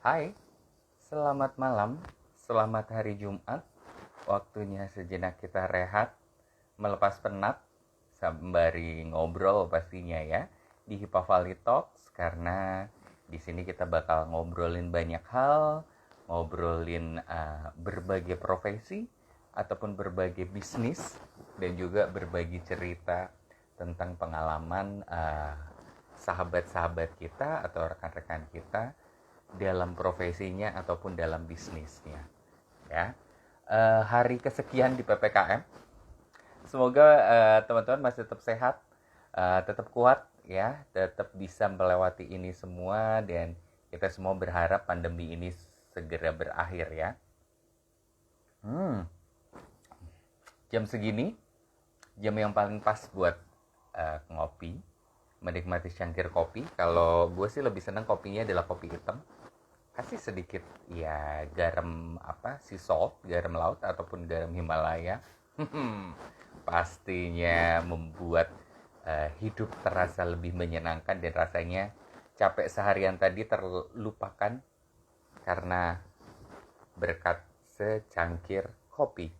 Hai, selamat malam, selamat hari Jumat. Waktunya sejenak kita rehat, melepas penat, sembari ngobrol pastinya ya di Hipa Valley Talks karena di sini kita bakal ngobrolin banyak hal, ngobrolin berbagai profesi ataupun berbagai bisnis dan juga berbagi cerita tentang pengalaman sahabat-sahabat kita atau rekan-rekan kita dalam profesinya ataupun dalam bisnisnya ya. Hari kesekian di PPKM, semoga teman-teman masih tetap sehat, tetap kuat ya, tetap bisa melewati ini semua, dan kita semua berharap pandemi ini segera berakhir ya. Jam segini jam yang paling pas buat ngopi, menikmati cangkir kopi. Kalau gue sih lebih senang kopinya adalah kopi hitam, kasih sedikit ya garam sea salt, garam laut ataupun garam Himalaya. Pastinya membuat hidup terasa lebih menyenangkan dan rasanya capek seharian tadi terlupakan karena berkat secangkir kopi.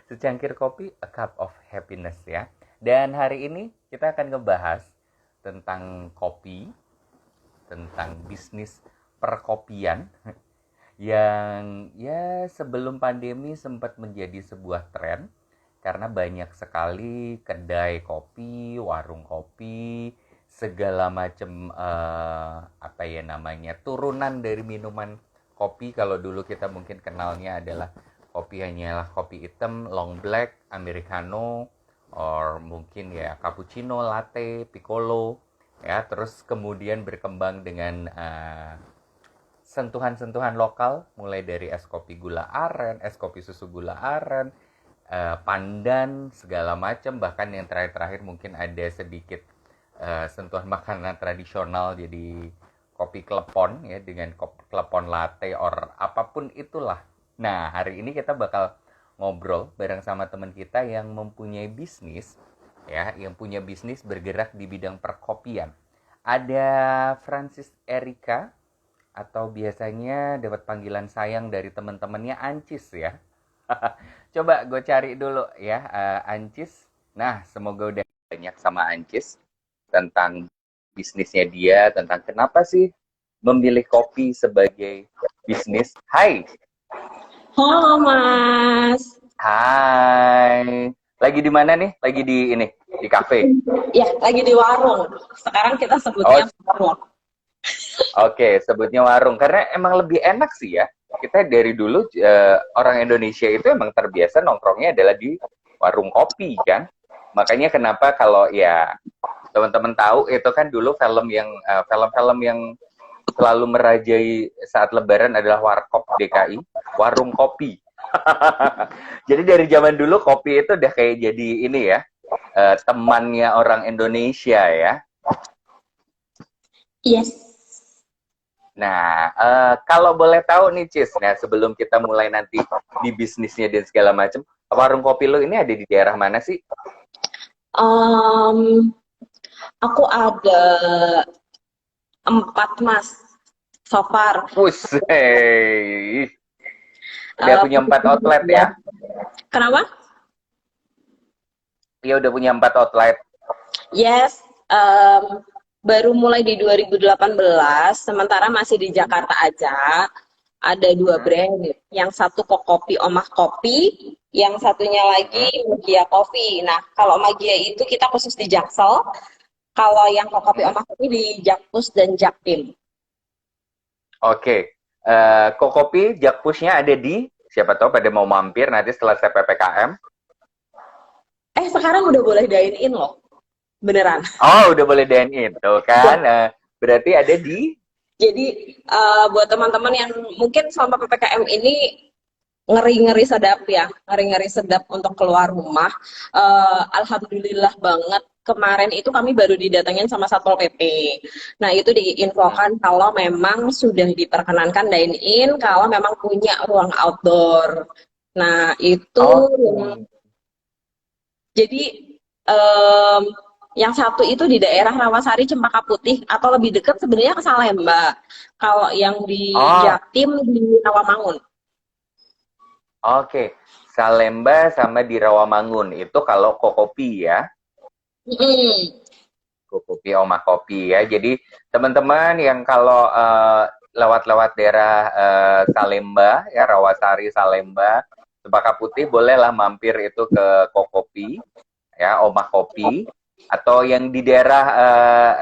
Secangkir kopi, a cup of happiness ya. Dan hari ini kita akan ngebahas tentang kopi, tentang bisnis perkopian yang ya sebelum pandemi sempat menjadi sebuah tren karena banyak sekali kedai kopi, warung kopi, segala macam turunan dari minuman kopi. Kalau dulu kita mungkin kenalnya adalah kopi hanyalah kopi hitam, long black, americano, or mungkin ya cappuccino, latte, piccolo ya. Terus kemudian berkembang dengan sentuhan-sentuhan lokal, mulai dari es kopi gula aren, es kopi susu gula aren, pandan, segala macam. Bahkan yang terakhir-terakhir mungkin ada sedikit sentuhan makanan tradisional, jadi kopi klepon ya, dengan kopi klepon latte or apapun itulah. Nah, hari ini kita bakal ngobrol bareng sama teman kita yang mempunyai bisnis ya, yang punya bisnis bergerak di bidang perkopian. Ada Francis Erika, atau biasanya dapat panggilan sayang dari teman-temannya Ancis ya. Coba gue cari dulu ya, Ancis. Nah, semoga udah banyak sama Ancis tentang bisnisnya dia, tentang kenapa sih memilih kopi sebagai bisnis. Hai. Halo Mas. Hai. Lagi di mana nih? Lagi di ini, di kafe. Ya, lagi di warung. Sekarang kita Oh, sebutnya warung. oke, sebutnya warung karena emang lebih enak sih ya. Kita dari dulu orang Indonesia itu emang terbiasa nongkrongnya adalah di warung kopi kan. Makanya kenapa kalau ya teman-teman tahu itu kan dulu film-film yang selalu merajai saat Lebaran adalah Warkop DKI, warung kopi. Jadi dari zaman dulu kopi itu udah kayak jadi ini ya, temannya orang Indonesia ya. Yes. Nah, kalau boleh tahu nih Cis, nah sebelum kita mulai nanti di bisnisnya dan segala macam, warung kopi lo ini ada di daerah mana sih? Aku ada 4 Mas, so far. Wussei, udah punya 4 outlet ya? Kenapa? Iya udah punya 4 outlet. Yes. Baru mulai di 2018, sementara masih di Jakarta aja. Ada 2 brand. Yang satu Kokopi Omah Kopi, yang satunya lagi Magia Coffee. Nah, kalau Magia itu kita khusus di Jaksel. Kalau yang Kokopi Omah Kopi di Jakpus dan Jaktim. Oke, Kokopi, Jakpusnya ada di, siapa tahu pada mau mampir nanti setelah saya PPKM. Sekarang udah boleh dine-in loh. Beneran. Oh, udah boleh dine in, tuh kan? Berarti ada di. Jadi buat teman-teman yang mungkin selama PPKM ini ngeri-ngeri sedap ya, ngeri-ngeri sedap untuk keluar rumah. Alhamdulillah banget kemarin itu kami baru didatengin sama Satpol PP. Nah, itu diinfokan kalau memang sudah diperkenankan dine-in, kalau memang punya ruang outdoor. Nah, itu Oh. jadi em, Yang satu itu di daerah Rawasari Cempaka Putih atau lebih dekat sebenarnya ke Salemba. Kalau yang di Oh, Jatim di Rawamangun. oke. Salemba sama di Rawamangun itu kalau Kokopi ya. Mm-mm. Kopi Oma Kopi ya. Jadi teman-teman yang kalau lewat-lewat daerah Salemba ya, Rawasari Salemba, Cempaka Putih bolehlah mampir itu ke Kokopi ya, Oma Kopi, atau yang di daerah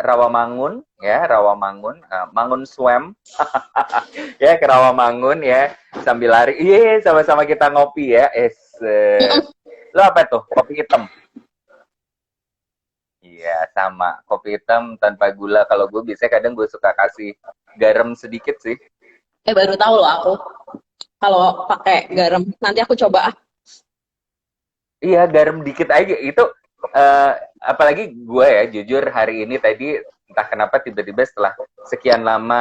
Rawamangun ya, Rawamangun, Mangun Swam ya, ke Rawamangun ya, sambil lari. Iya, sama-sama kita ngopi ya. Lo apa tuh? Kopi hitam. Iya, sama. Kopi hitam tanpa gula. Kalau gue biasanya kadang gue suka kasih garam sedikit sih. Baru tahu loh aku kalau pakai garam. Nanti aku coba. Iya, garam dikit aja. Itu eh, apalagi gue ya, jujur hari ini tadi entah kenapa tiba-tiba setelah sekian lama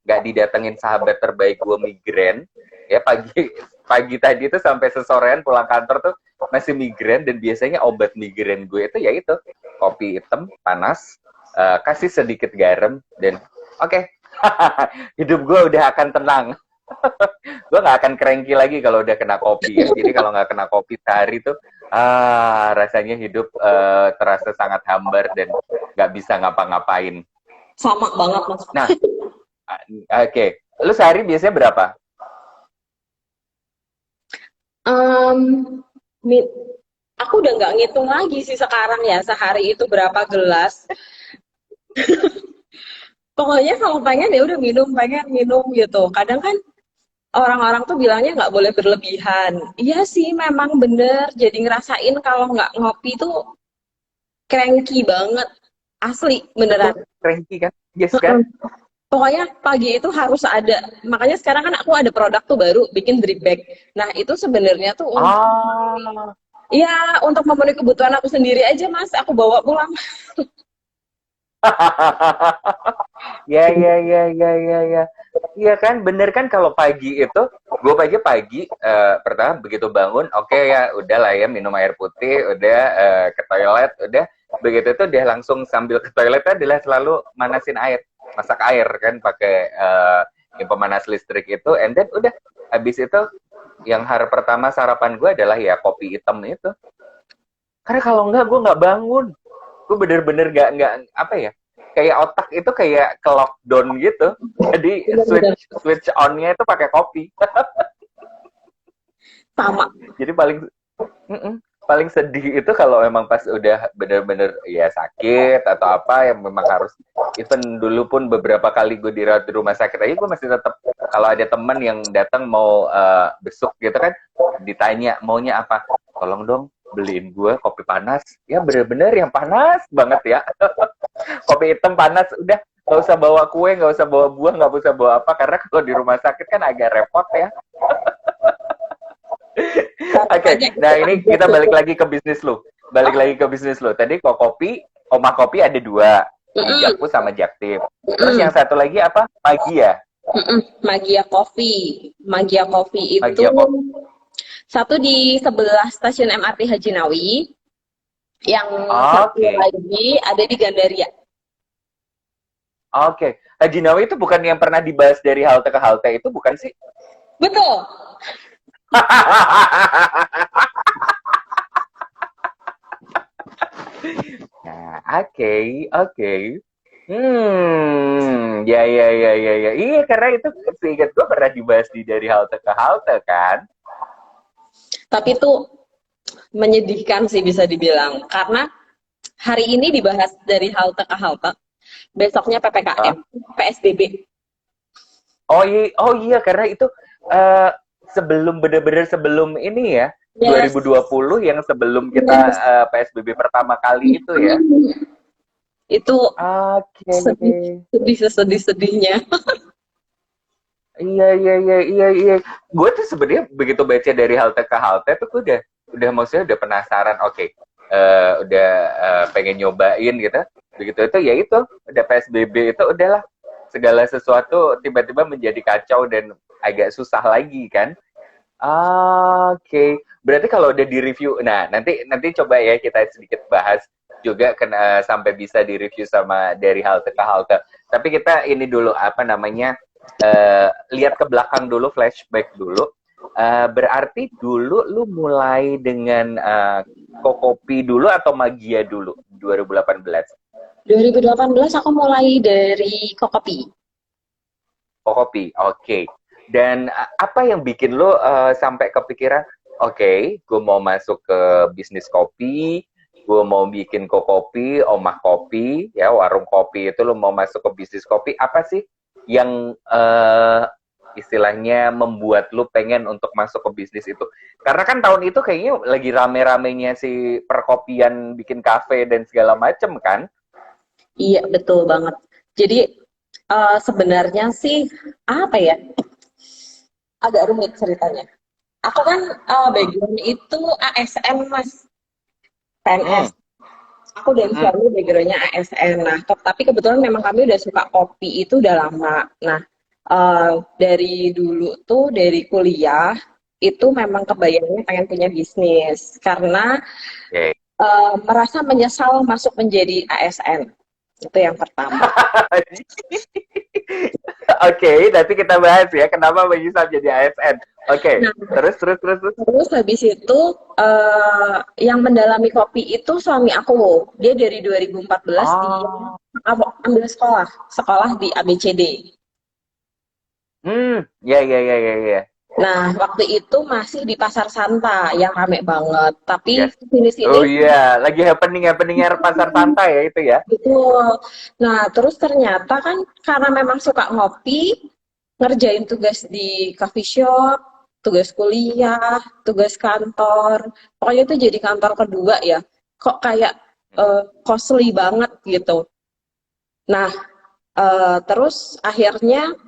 nggak didatengin sahabat terbaik gue migrain, ya pagi pagi tadi tuh sampai sesorean pulang kantor tuh masih migrain, dan biasanya obat migrain gue itu ya itu kopi hitam panas, kasih sedikit garam, dan oke, hidup gue udah akan tenang. Gue nggak akan cranky lagi kalau udah kena kopi ya. Jadi kalau nggak kena kopi sehari tuh, rasanya hidup terasa sangat hambar dan nggak bisa ngapa-ngapain. Sama banget mas. Nah, oke. Lu sehari biasanya berapa? Em, mi- aku udah nggak ngitung lagi sih sekarang ya sehari itu berapa gelas. Pokoknya kalau pengen ya udah minum, pengen minum gitu. Kadang kan orang-orang tuh bilangnya nggak boleh berlebihan. Iya sih, memang bener. Jadi ngerasain kalau nggak ngopi tuh cranky banget. Asli, Betul, beneran. cranky kan? Yes Heeh. kan? Pokoknya pagi itu harus ada. Makanya sekarang kan aku ada produk tuh baru, bikin drip bag. Nah itu sebenarnya tuh untuk, Ah, ya untuk memenuhi kebutuhan aku sendiri aja mas. Aku bawa pulang. ya ya ya ya ya ya. Iya kan, bener kan, kalau pagi itu, gue pagi pertama begitu bangun, oke ya, udah lah ya, minum air putih, udah ke toilet, udah begitu itu dia langsung sambil ke toilet adalah selalu manasin air, masak air kan pakai yang pemanas listrik itu, and then udah habis itu yang hari pertama sarapan gue adalah ya kopi hitam itu, karena kalau enggak gue nggak bangun, gue bener-bener nggak apa ya, kayak otak itu kayak ke lockdown gitu, jadi Bener-bener. switch switch onnya itu pakai kopi. Sama. Jadi paling sedih itu kalau memang pas udah bener-bener ya sakit atau apa yang memang harus, even dulu pun beberapa kali gue dirawat di rumah sakit aja, gue masih tetap kalau ada teman yang datang mau besuk gitu kan, ditanya maunya apa, tolong dong beliin gue kopi panas ya, bener-bener yang panas banget ya. Kopi hitam panas, udah nggak usah bawa kue, nggak usah bawa buah, nggak usah bawa apa, karena kalau di rumah sakit kan agak repot ya. Oke, Aja itu nah ini aja kita tuh. balik lagi ke bisnis lu. Balik Oh, lagi ke bisnis lu. Tadi kok kopi, Oma Kopi ada dua, di mm-mm, Jakpus sama Jaktim. Terus mm-mm, yang satu lagi apa? Pagi ya? mm-mm. Magia Coffee. Magia Coffee itu Pagi ya kopi. satu di sebelah stasiun MRT Haji Nawi, yang satu Oke, lagi ada di Gandaria. oke. Haji Nawi itu bukan yang pernah dibahas dari halte ke halte itu, bukan sih? Betul. Nah, oke, oke. Ya, ya, ya, ya, ya. Iya, karena itu seingat gue pernah dibahas di dari halte ke halte kan. Tapi itu menyedihkan sih bisa dibilang. Karena hari ini dibahas dari halte ke halte, besoknya Hah? PPKM, PSBB. Oh iya, karena itu eh, sebelum bener-bener sebelum ini ya, Yes, 2020 yang sebelum kita yes. PSBB pertama kali itu ya. Itu Oke. sedih, sedih sesedih-sedihnya. Iya iya iya iya iya. Gue tuh sebenarnya begitu baca dari halte ke halte tuh gue udah maksudnya udah penasaran. Oke, udah pengen nyobain gitu. Begitu itu ya itu udah PSBB itu udahlah, segala sesuatu tiba-tiba menjadi kacau dan agak susah lagi kan. Oke, berarti kalau udah di review, nah nanti nanti coba ya kita sedikit bahas juga sampai bisa direview sama dari halte ke halte. Tapi kita ini dulu apa namanya lihat ke belakang dulu, flashback dulu. Berarti dulu lu mulai dengan Kokopi dulu atau Magia dulu 2018? 2018 aku mulai dari Kokopi. Kokopi, oke. Dan apa yang bikin lu sampai kepikiran, oke, gue mau masuk ke bisnis kopi, gue mau bikin Kokopi, Omah Kopi, ya warung kopi itu lu mau masuk ke bisnis kopi, apa sih yang istilahnya membuat lu pengen untuk masuk ke bisnis itu? Karena kan tahun itu kayaknya lagi rame-ramenya si perkopian bikin kafe dan segala macem kan? Iya, betul banget. Jadi sebenarnya sih apa ya? Agak rumit ceritanya. Aku kan background itu ASN Mas, PNS. Aku dan suami backgroundnya ASN. Nah, tapi kebetulan memang kami udah suka kopi itu udah lama. Nah, dari dulu tuh dari kuliah itu memang kebayangnya pengen punya bisnis karena merasa menyesal masuk menjadi ASN. Itu yang pertama. Oke, nanti kita bahas ya kenapa menyesal jadi ASN. Oke, Nah, terus. terus habis itu yang mendalami kopi itu suami aku. Dia dari 2014 dia ambil sekolah di ABCD. Ya. Nah, waktu itu masih di Pasar Santa yang rame banget. Tapi Yes. sini-sini Oh iya, lagi happeningnya pasar santai ya itu ya. betul. Nah, terus ternyata kan karena memang suka ngopi, ngerjain tugas di coffee shop, tugas kuliah, tugas kantor. Pokoknya itu jadi kantor kedua ya. Kok kayak costly banget gitu. Nah, terus akhirnya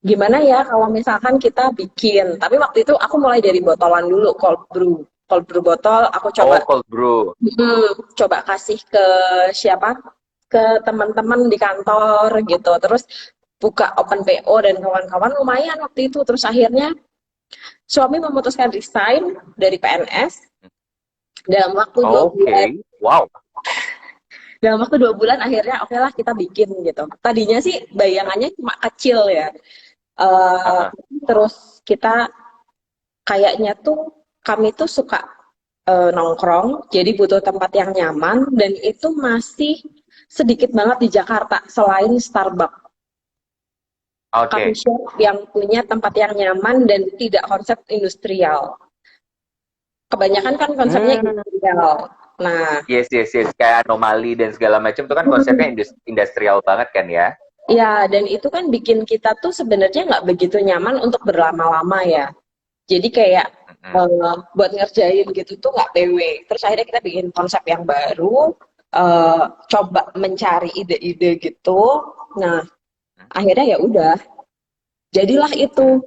gimana ya kalau misalkan kita bikin. Tapi waktu itu aku mulai dari botolan dulu, cold brew. Cold brew botol, aku coba Cold brew. coba kasih ke siapa? Ke teman-teman di kantor gitu. Terus buka open PO dan kawan-kawan lumayan waktu itu. Terus akhirnya suami memutuskan resign dari PNS dalam waktu 2 bulan. Wow. Dalam waktu 2 bulan akhirnya oke lah kita bikin gitu. Tadinya sih bayangannya cuma kecil ya. Terus kita kayaknya tuh kami tuh suka nongkrong, jadi butuh tempat yang nyaman dan itu masih sedikit banget di Jakarta selain Starbucks. Coffee shop yang punya tempat yang nyaman dan tidak konsep industrial. Kebanyakan kan konsepnya industrial. Nah, Yes. Kayak anomali dan segala macam itu kan konsepnya industrial banget kan ya. ya, dan itu kan bikin kita tuh sebenarnya nggak begitu nyaman untuk berlama-lama ya. Jadi kayak buat ngerjain gitu tuh nggak PW. Terus akhirnya kita bikin konsep yang baru, coba mencari ide-ide gitu. Nah, akhirnya ya udah, jadilah itu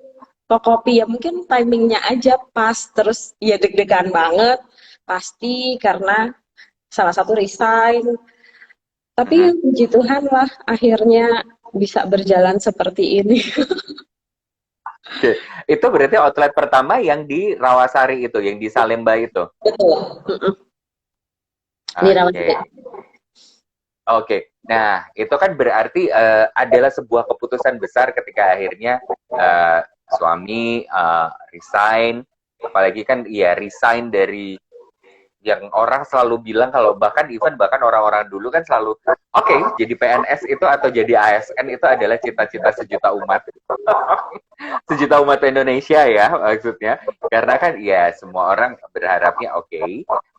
kopi ya mungkin timingnya aja pas. Terus ya deg-degan banget, pasti karena salah satu resign. Tapi ya puji Tuhan lah akhirnya bisa berjalan seperti ini. Oke. Itu berarti outlet pertama yang di Rawasari itu, yang di Salemba itu. Betul. Di Rawasari. Oke. Nah, itu kan berarti adalah sebuah keputusan besar ketika akhirnya suami resign, apalagi kan ya resign dari yang orang selalu bilang kalau bahkan orang-orang dulu kan selalu jadi PNS itu atau jadi ASN itu adalah cita-cita sejuta umat sejuta umat Indonesia ya maksudnya, karena kan ya semua orang berharapnya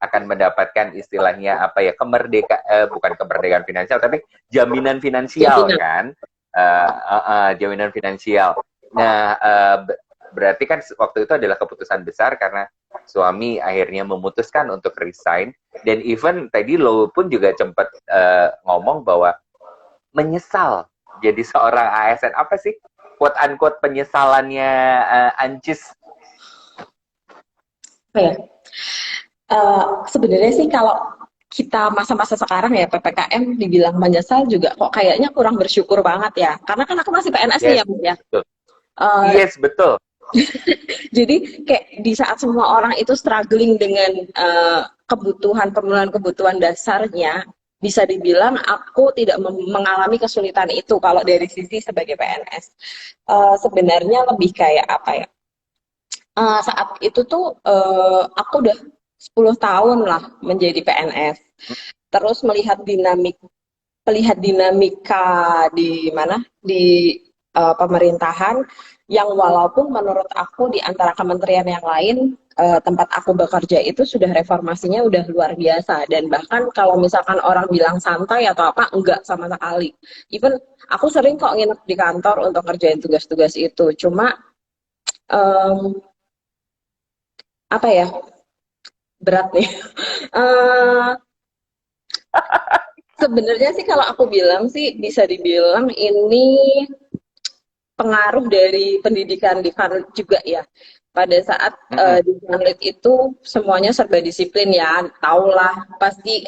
akan mendapatkan istilahnya apa ya bukan kemerdekaan finansial tapi jaminan finansial kan, jaminan finansial. Nah, berarti kan waktu itu adalah keputusan besar karena suami akhirnya memutuskan untuk resign, dan even tadi lo pun juga sempat ngomong bahwa menyesal jadi seorang ASN. Apa sih quote unquote penyesalannya Ancis? Sebenarnya sih kalau kita masa-masa sekarang ya PPKM dibilang menyesal juga kok kayaknya kurang bersyukur banget ya, karena kan aku masih PNS nih ya Bu ya. Yes, betul. Jadi kayak di saat semua orang itu struggling dengan pemenuhan kebutuhan dasarnya, bisa dibilang aku tidak mengalami kesulitan itu kalau dari sisi sebagai PNS. Sebenarnya lebih kayak apa ya? Saat itu tuh aku udah 10 tahun lah menjadi PNS. Terus melihat dinamika di mana di pemerintahan yang walaupun menurut aku di antara kementerian yang lain tempat aku bekerja itu sudah reformasinya udah luar biasa, dan bahkan kalau misalkan orang bilang santai atau apa, enggak sama sekali. Even aku sering kok nginep di kantor untuk ngerjain tugas-tugas itu, cuma em, apa ya, berat nih. Eh, Sebenarnya sih kalau aku bilang sih bisa dibilang ini pengaruh dari pendidikan di Vanlit juga ya. Pada saat Mm-mm. di Vanlit itu semuanya serba disiplin ya, taulah pasti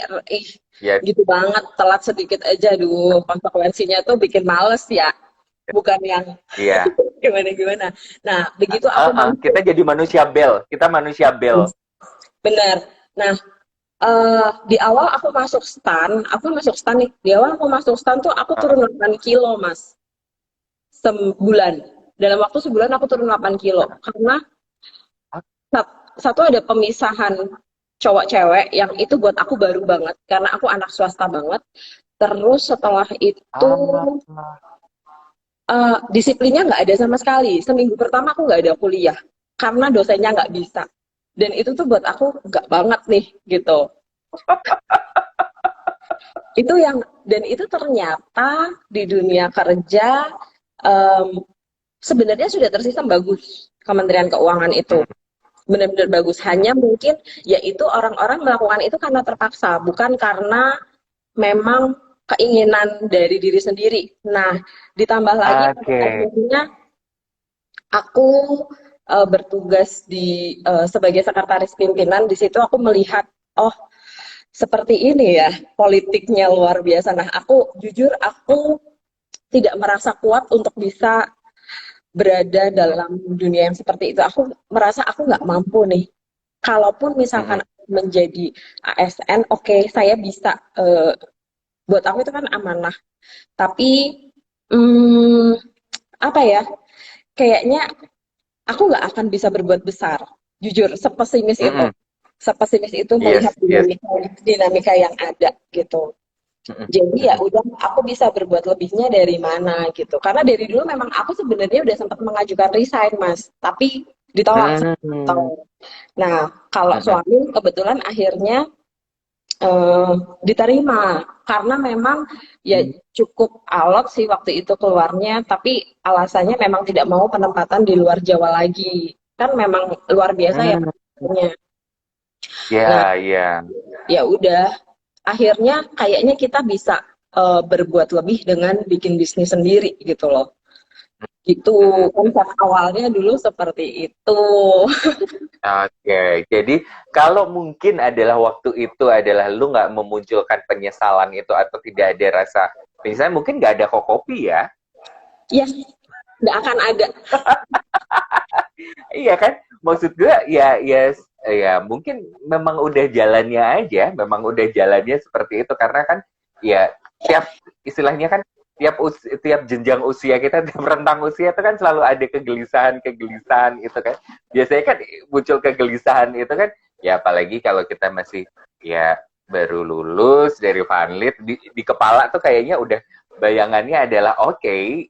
Yes. gitu banget, telat sedikit aja, duh konsekuensinya tuh bikin males ya, bukan yang Iya. gimana-gimana. Nah, begitu aku Kita masuk, jadi manusia bel. Kita manusia bel. benar. Nah, di awal aku masuk stan nih. Di awal aku masuk stan tuh aku Uh-uh. turun 8 kilo, Mas. Sebulan. Dalam waktu sebulan aku turun 8 kilo. Karena satu ada pemisahan cowok cewek yang itu buat aku baru banget. Karena aku anak swasta banget. Terus setelah itu Ah, disiplinnya nggak ada sama sekali. Seminggu pertama aku nggak ada kuliah. Karena dosennya nggak bisa. Dan itu tuh buat aku nggak banget nih gitu. Itu yang, dan itu ternyata di dunia kerja em, sebenarnya sudah tersistem bagus. Kementerian Keuangan itu mm, benar-benar bagus, hanya mungkin yaitu orang-orang melakukan itu karena terpaksa, bukan karena memang keinginan dari diri sendiri. Nah, ditambah lagi pada Oke. akhirnya aku bertugas di sebagai sekretaris pimpinan. Di situ aku melihat, oh, seperti ini ya politiknya luar biasa. Nah, aku jujur aku tidak merasa kuat untuk bisa berada dalam dunia yang seperti itu. Aku merasa aku nggak mampu nih. Kalaupun misalkan Mm-mm. menjadi ASN, oke, saya bisa. Buat aku itu kan amanah. Tapi hmm, apa ya? Kayaknya aku nggak akan bisa berbuat besar. Jujur, sepesimis itu. Mm-mm. Sepesimis itu melihat Yes, yes. dinamika dinamika yang ada gitu. Mm-mm. Jadi ya Mm-mm. udah, aku bisa berbuat lebihnya dari mana gitu. Karena dari dulu memang aku sebenarnya udah sempat mengajukan resign, Mas. Tapi ditolak. Mm-mm. Nah, kalau Mm-mm. suami kebetulan akhirnya diterima karena memang ya cukup alot sih waktu itu keluarnya, tapi alasannya memang tidak mau penempatan di luar Jawa lagi. Kan memang luar biasa ya Mm. penempataannya. Nah, Ya, ya. ya udah, akhirnya kayaknya kita bisa berbuat lebih dengan bikin bisnis sendiri gitu loh. Gitu, Mm-mm. konsep awalnya dulu seperti itu. Oke, jadi kalau mungkin adalah waktu itu adalah lu nggak memunculkan penyesalan itu atau tidak ada rasa, misalnya mungkin nggak ada kopi ya, Ya, nggak akan ada. iya kan? Maksud gue ya ya mungkin memang udah jalannya aja, memang udah jalannya seperti itu karena kan ya tiap istilahnya kan tiap jenjang usia kita, tiap rentang usia itu kan selalu ada kegelisahan itu kan. Biasanya kan muncul kegelisahan itu kan ya apalagi kalau kita masih ya baru lulus dari Vanlit di kepala tuh kayaknya udah bayangannya adalah oke,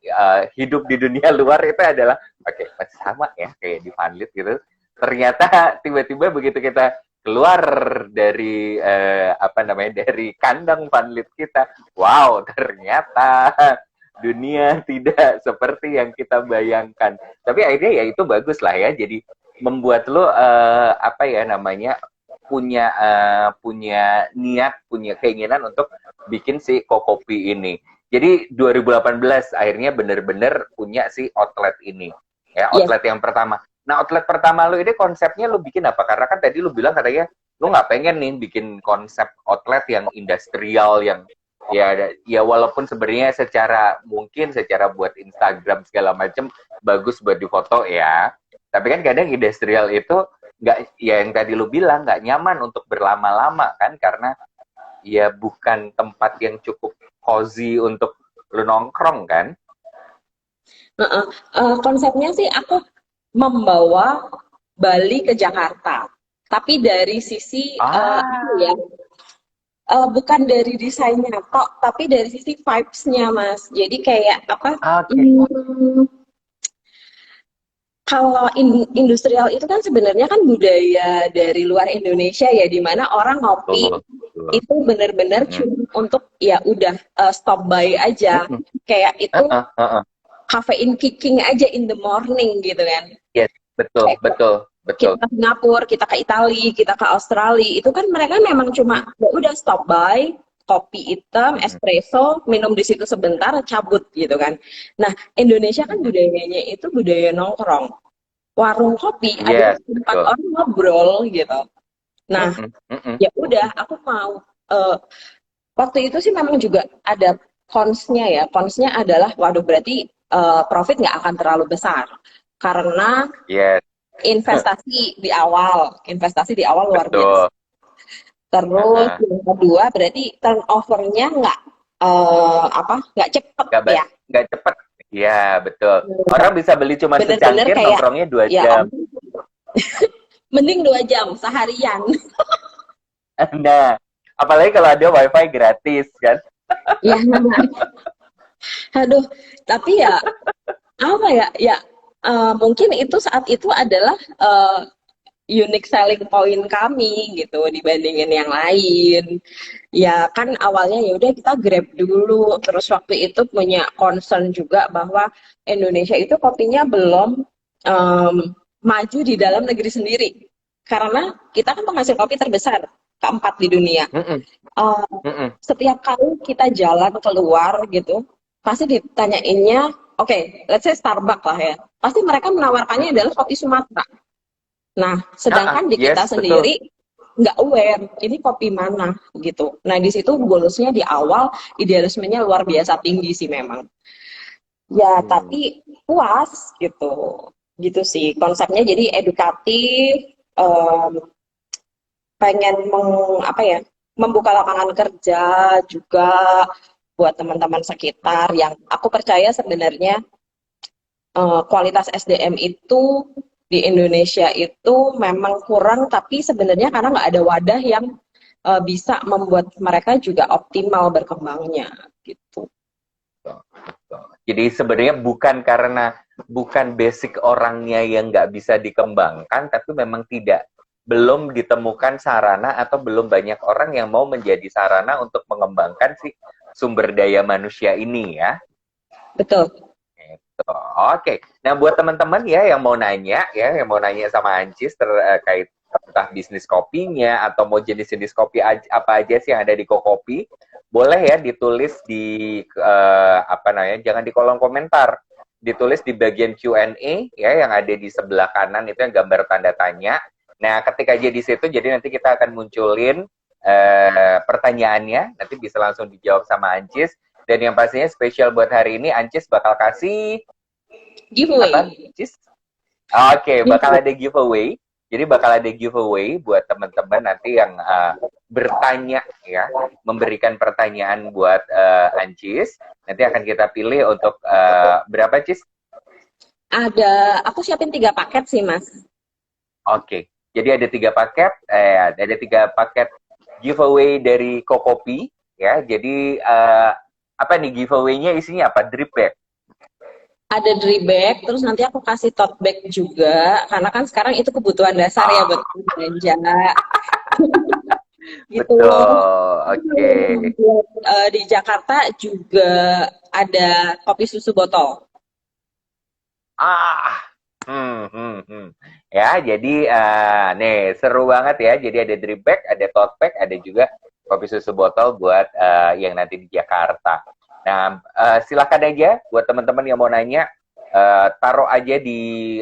hidup di dunia luar itu adalah oke, masih sama ya kayak di Vanlit gitu. Ternyata tiba-tiba begitu kita keluar dari apa namanya dari kandang Vanlit kita, wow ternyata dunia tidak seperti yang kita bayangkan. Tapi akhirnya ya itu bagus lah ya. Jadi membuat lo apa ya namanya punya niat, punya keinginan untuk bikin si Kokopi ini. Jadi 2018 akhirnya bener-bener punya si outlet ini. Ya, Yes, outlet yang pertama. Nah, outlet pertama lu ini konsepnya lu bikin apa? Karena kan tadi lu bilang katanya lu nggak pengen nih bikin konsep outlet yang industrial yang ya walaupun sebenarnya secara buat Instagram segala macam bagus buat difoto ya. Tapi kan kadang industrial itu nggak, ya yang tadi lu bilang nggak nyaman untuk berlama-lama kan, karena ya bukan tempat yang cukup cozy untuk lu nongkrong kan. Heeh. Konsepnya sih aku membawa Bali ke Jakarta, tapi dari sisi apa ya? Ah, Bukan dari desainnya tok, tapi dari sisi vibes-nya, Mas. Jadi kayak apa? oke. hmm, Kalau industrial itu kan sebenarnya kan budaya dari luar Indonesia ya, di mana orang ngopi Betul, betul. itu benar-benar Mm-mm. cuma untuk ya udah stop by aja. Mm-mm. Kayak itu Uh-uh. caffeine kicking aja in the morning gitu kan. Yes, betul, Kayak betul, kita betul. ke Singapura, kita ke Italia, kita ke Australia, itu kan mereka memang cuma ya udah stop by, kopi hitam, Mm-mm. espresso, minum di situ sebentar, cabut gitu kan. Nah, Indonesia kan Mm-mm. budayanya itu budaya nongkrong. Warung kopi adalah Yes, tempat betul. orang ngobrol gitu. Nah, Mm-mm. Mm-mm. ya udah aku mau waktu itu sih memang juga ada cons-nya ya. Cons-nya adalah waduh berarti profit nggak akan terlalu besar karena Yes, investasi di awal luar biasa. betul. Terus Uh-uh. yang kedua berarti turnover-nya nggak cepet Nggak, ya. nggak cepet. Iya, betul. Orang bisa beli cuma Bener-bener secangkir, kayak nongkrongnya 2 jam. ya mending 2 jam seharian. Nah, apalagi kalau ada wifi gratis kan. Ya, aduh, tapi ya apa ya? Ya mungkin itu saat itu adalah unique selling point kami gitu dibandingin yang lain. Ya kan awalnya ya udah kita Grab dulu, terus waktu itu punya concern juga bahwa Indonesia itu kopinya belum em, maju di dalam negeri sendiri. Karena kita kan penghasil kopi terbesar, keempat di dunia. Mm-mm. Eh, Mm-mm. Setiap kali kita jalan keluar gitu, pasti ditanyainnya, oke, let's say Starbucks lah ya. Pasti mereka menawarkannya Mm-mm. adalah kopi Sumatera. Nah, Ah, sedangkan di kita yes, betul. sendiri nggak aware ini kopi mana gitu. Nah, di situ goalsnya di awal idealismenya luar biasa tinggi sih memang. Ya, Hmm. tapi puas gitu. Gitu sih konsepnya jadi edukatif, em, pengen membuka lapangan kerja juga buat teman-teman sekitar yang aku percaya sebenarnya kualitas SDM itu di Indonesia itu memang kurang, tapi sebenarnya karena nggak ada wadah yang bisa membuat mereka juga optimal berkembangnya gitu. Jadi sebenarnya bukan basic orangnya yang nggak bisa dikembangkan, tapi memang belum ditemukan sarana atau belum banyak orang yang mau menjadi sarana untuk mengembangkan si sumber daya manusia ini ya. Betul. Gitu. Oke. Nah, buat teman-teman ya yang mau nanya sama Ancis terkait entah bisnis kopinya atau mau jenis-jenis kopi apa aja sih yang ada di Kokopi, boleh ya ditulis di apa namanya, jangan di kolom komentar, ditulis di bagian Q&A ya yang ada di sebelah kanan itu yang gambar tanda tanya. Nah, ketik aja di situ, jadi nanti kita akan munculin pertanyaannya, nanti bisa langsung dijawab sama Ancis. Dan yang pastinya spesial buat hari ini, Ancis bakal kasih apa, Giveaway. Ancis? Oke, bakal Giveaway. ada giveaway. Jadi bakal ada giveaway buat teman-teman nanti yang bertanya ya, memberikan pertanyaan buat Ancis. Nanti akan kita pilih untuk berapa, Cis? Aku siapin 3 paket sih, Mas. Oke, jadi ada tiga paket giveaway dari Kokopi ya. Jadi apa nih giveaway-nya, isinya apa? Drip bag. Ada dry bag, terus nanti aku kasih tote bag juga, karena kan sekarang itu kebutuhan dasar ya buat Ah, belanja gitu. betul. Oke. Di Jakarta juga ada kopi susu botol. Ah, ya, jadi nih seru banget ya. Jadi ada drip bag, ada tote bag, ada juga kopi susu botol buat yang nanti di Jakarta. Nah, silakan aja buat teman-teman yang mau nanya, taruh aja di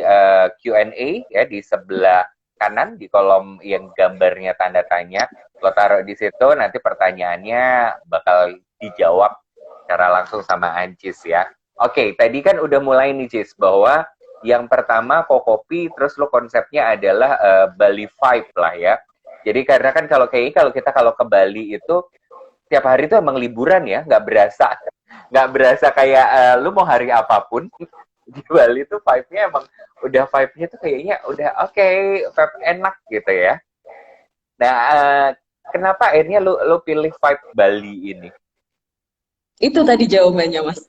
Q&A ya di sebelah kanan di kolom yang gambarnya tanda tanya. Lo taruh di situ, nanti pertanyaannya bakal dijawab secara langsung sama Ancis ya. Oke, tadi kan udah mulai nih Cis bahwa Yang pertama Kokopi, terus lo konsepnya adalah Bali Vibe lah ya. Jadi karena kan kalau kita kalau ke Bali itu tiap hari itu emang liburan ya, nggak berasa kayak lu mau hari apapun di Bali tuh vibe-nya emang udah vibe-nya tuh kayaknya udah oke, vibe enak gitu ya. Nah, kenapa akhirnya lu pilih vibe Bali ini? Itu tadi jawabannya, Mas.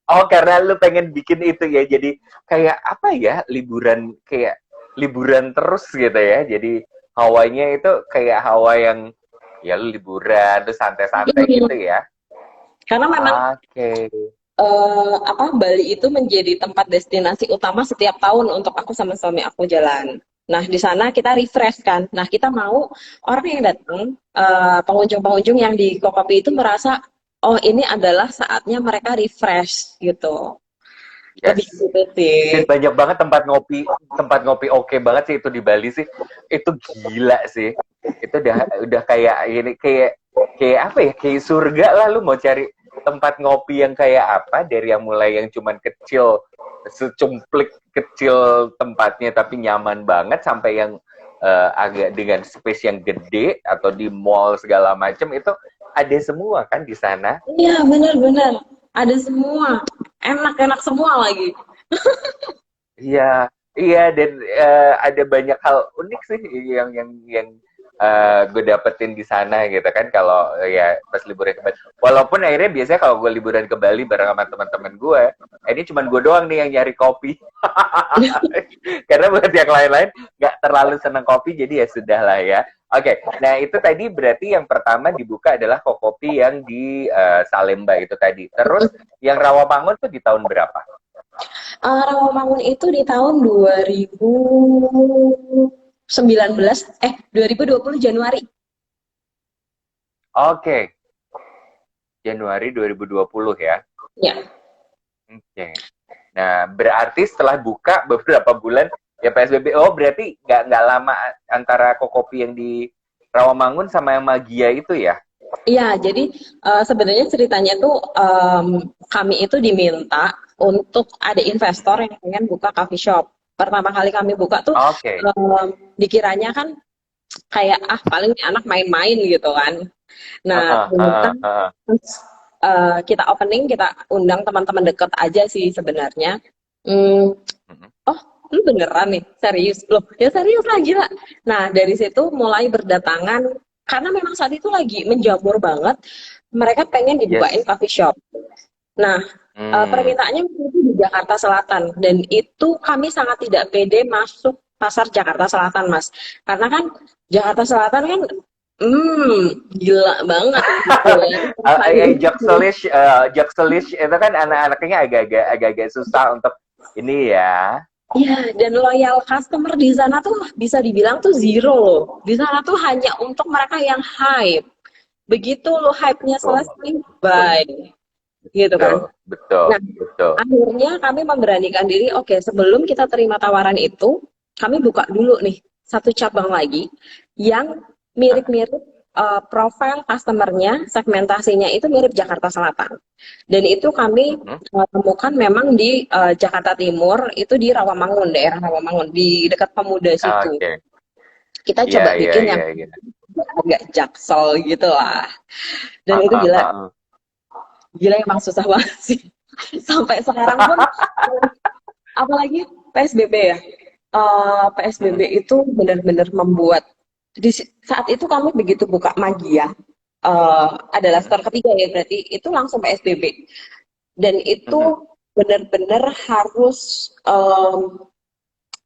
Oh, karena lu pengen bikin itu ya. Jadi kayak apa ya? Liburan terus gitu ya. Jadi hawanya itu kayak hawa yang ya lu liburan terus santai-santai gitu Mm. ya. Karena memang Oke. Bali itu menjadi tempat destinasi utama setiap tahun untuk aku sama suami aku jalan. Nah, di sana kita refresh kan. Nah, kita mau orang yang datang, pengunjung-pengunjung yang di Kokopi itu merasa, oh ini adalah saatnya mereka refresh gitu. Lebih Yes. gitu sih. Dan banyak banget tempat ngopi oke banget sih itu di Bali sih. Itu gila sih. Itu udah kayak ini kayak apa ya? Kayak surga lah lu mau cari tempat ngopi yang kayak apa dari yang mulai yang cuman kecil secumplik kecil tempatnya tapi nyaman banget sampai yang agak dengan space yang gede atau di mall segala macam itu ada semua kan di sana. Iya, benar-benar. Ada semua. Enak-enak semua lagi. Iya, iya dan ada banyak hal unik sih yang gue dapetin di sana gitu kan kalau ya pas liburan ke Bali. Walaupun akhirnya biasanya kalau gue liburan ke Bali bareng sama teman-teman gue, ini cuma gue doang nih yang nyari kopi. Karena buat yang lain-lain nggak terlalu seneng kopi, jadi ya sudah lah ya. Oke, nah itu tadi berarti yang pertama dibuka adalah Kokopi yang di Salemba itu tadi. Terus yang Rawamangun tuh di tahun berapa? Rawamangun itu di tahun 2019, 2020 Januari. Oke, Januari 2020 ya. Ya. Oke. Nah, berarti setelah buka beberapa bulan ya PSBB. Oh, berarti nggak lama antara Kokopi yang di Rawamangun sama yang Magia itu ya? Iya, jadi sebenarnya ceritanya tuh kami itu diminta untuk ada investor yang pengen buka coffee shop. Pertama kali kami buka tuh Oke. dikiranya kan kayak paling anak main-main gitu kan. Nah, Heeh, ternyata heeh, heeh. kita opening, kita undang teman-teman deket aja sih sebenarnya. Hmm, Mhm. oh, lu beneran nih? Serius? Loh, ya serius lah, gila. Nah, dari situ mulai berdatangan, karena memang saat itu lagi menjamur banget, mereka pengen dibukain Yes. coffee shop. Nah, Hmm. permintaannya waktu itu di Jakarta Selatan, dan itu kami sangat tidak pede masuk pasar Jakarta Selatan, Mas. Karena kan Jakarta Selatan kan, gila banget gitu ya. Jakselish, Jakselish itu kan anak-anaknya agak-agak susah untuk ini ya. Iya, dan loyal customer di sana tuh bisa dibilang tuh zero loh. Di sana tuh hanya untuk mereka yang hype. Begitu lo hype-nya Betul, selesai, betul, bye. Gitu kan. betul, betul, Nah, betul. akhirnya kami memberanikan diri, oke, sebelum kita terima tawaran itu, kami buka dulu nih satu cabang lagi yang mirip-mirip profil customernya, segmentasinya itu mirip Jakarta Selatan. Dan itu kami Mhm. temukan memang di Jakarta Timur, itu di Rawamangun, daerah Rawamangun, di dekat Pemuda situ. Oke. Kita Iya, coba iya, bikin yang iya, iya. agak jaksel gitu lah. Dan Ah, itu ah, gila, ah, ah. gila emang susah banget sih. Sampai sekarang pun, apalagi PSBB ya. PSBB Mhm, itu benar-benar membuat di saat itu kami begitu buka Magia, adalah mhm, store ketiga ya berarti itu langsung PSBB dan mhm. itu benar-benar harus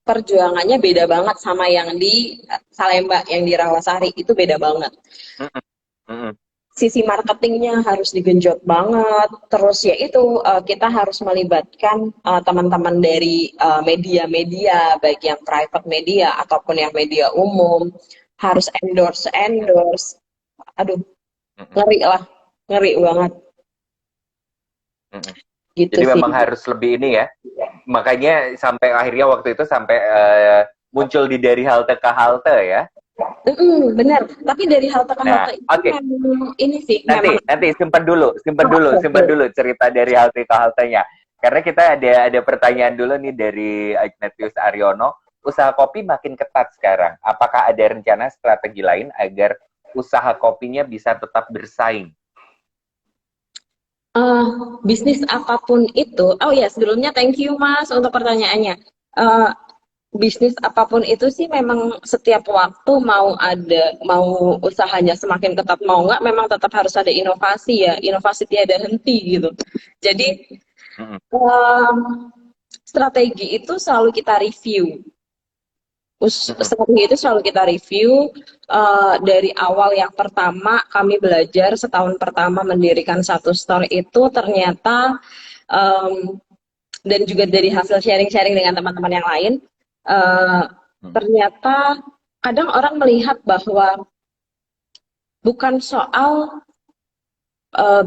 perjuangannya beda banget sama yang di Salemba, yang di Rawasari itu beda banget. Mhm, mhm. Sisi marketingnya harus digenjot banget. Terus ya itu kita harus melibatkan teman-teman dari media-media, baik yang private media ataupun yang media umum, harus endorse endorse. Aduh, Mhm, ngeri lah, ngeri banget mhm. gitu Jadi sih. memang harus lebih ini ya. Makanya sampai akhirnya waktu itu sampai muncul di dari halte ke halte ya. Bener. Tapi dari halte ke Nah, halte itu oke. memang ini sih, memang Nanti simpan dulu oke. cerita dari halte ke haltenya. Karena kita ada pertanyaan dulu nih dari Ignatius Aryono. Usaha kopi makin ketat sekarang. Apakah ada rencana strategi lain agar usaha kopinya bisa tetap bersaing? Bisnis apapun itu, oh ya sebelumnya thank you Mas untuk pertanyaannya. Eh, Bisnis apapun itu sih memang setiap waktu mau usahanya semakin ketat mau nggak, memang tetap harus ada inovasi ya, inovasi tiada henti gitu. Jadi Mm-mm. em, strategi itu selalu kita review. Mm-mm. Strategi itu selalu kita review dari awal. Yang pertama kami belajar setahun pertama mendirikan satu store itu ternyata em, dan juga dari hasil sharing-sharing dengan teman-teman yang lain, eh, Mm-mm. ternyata kadang orang melihat bahwa bukan soal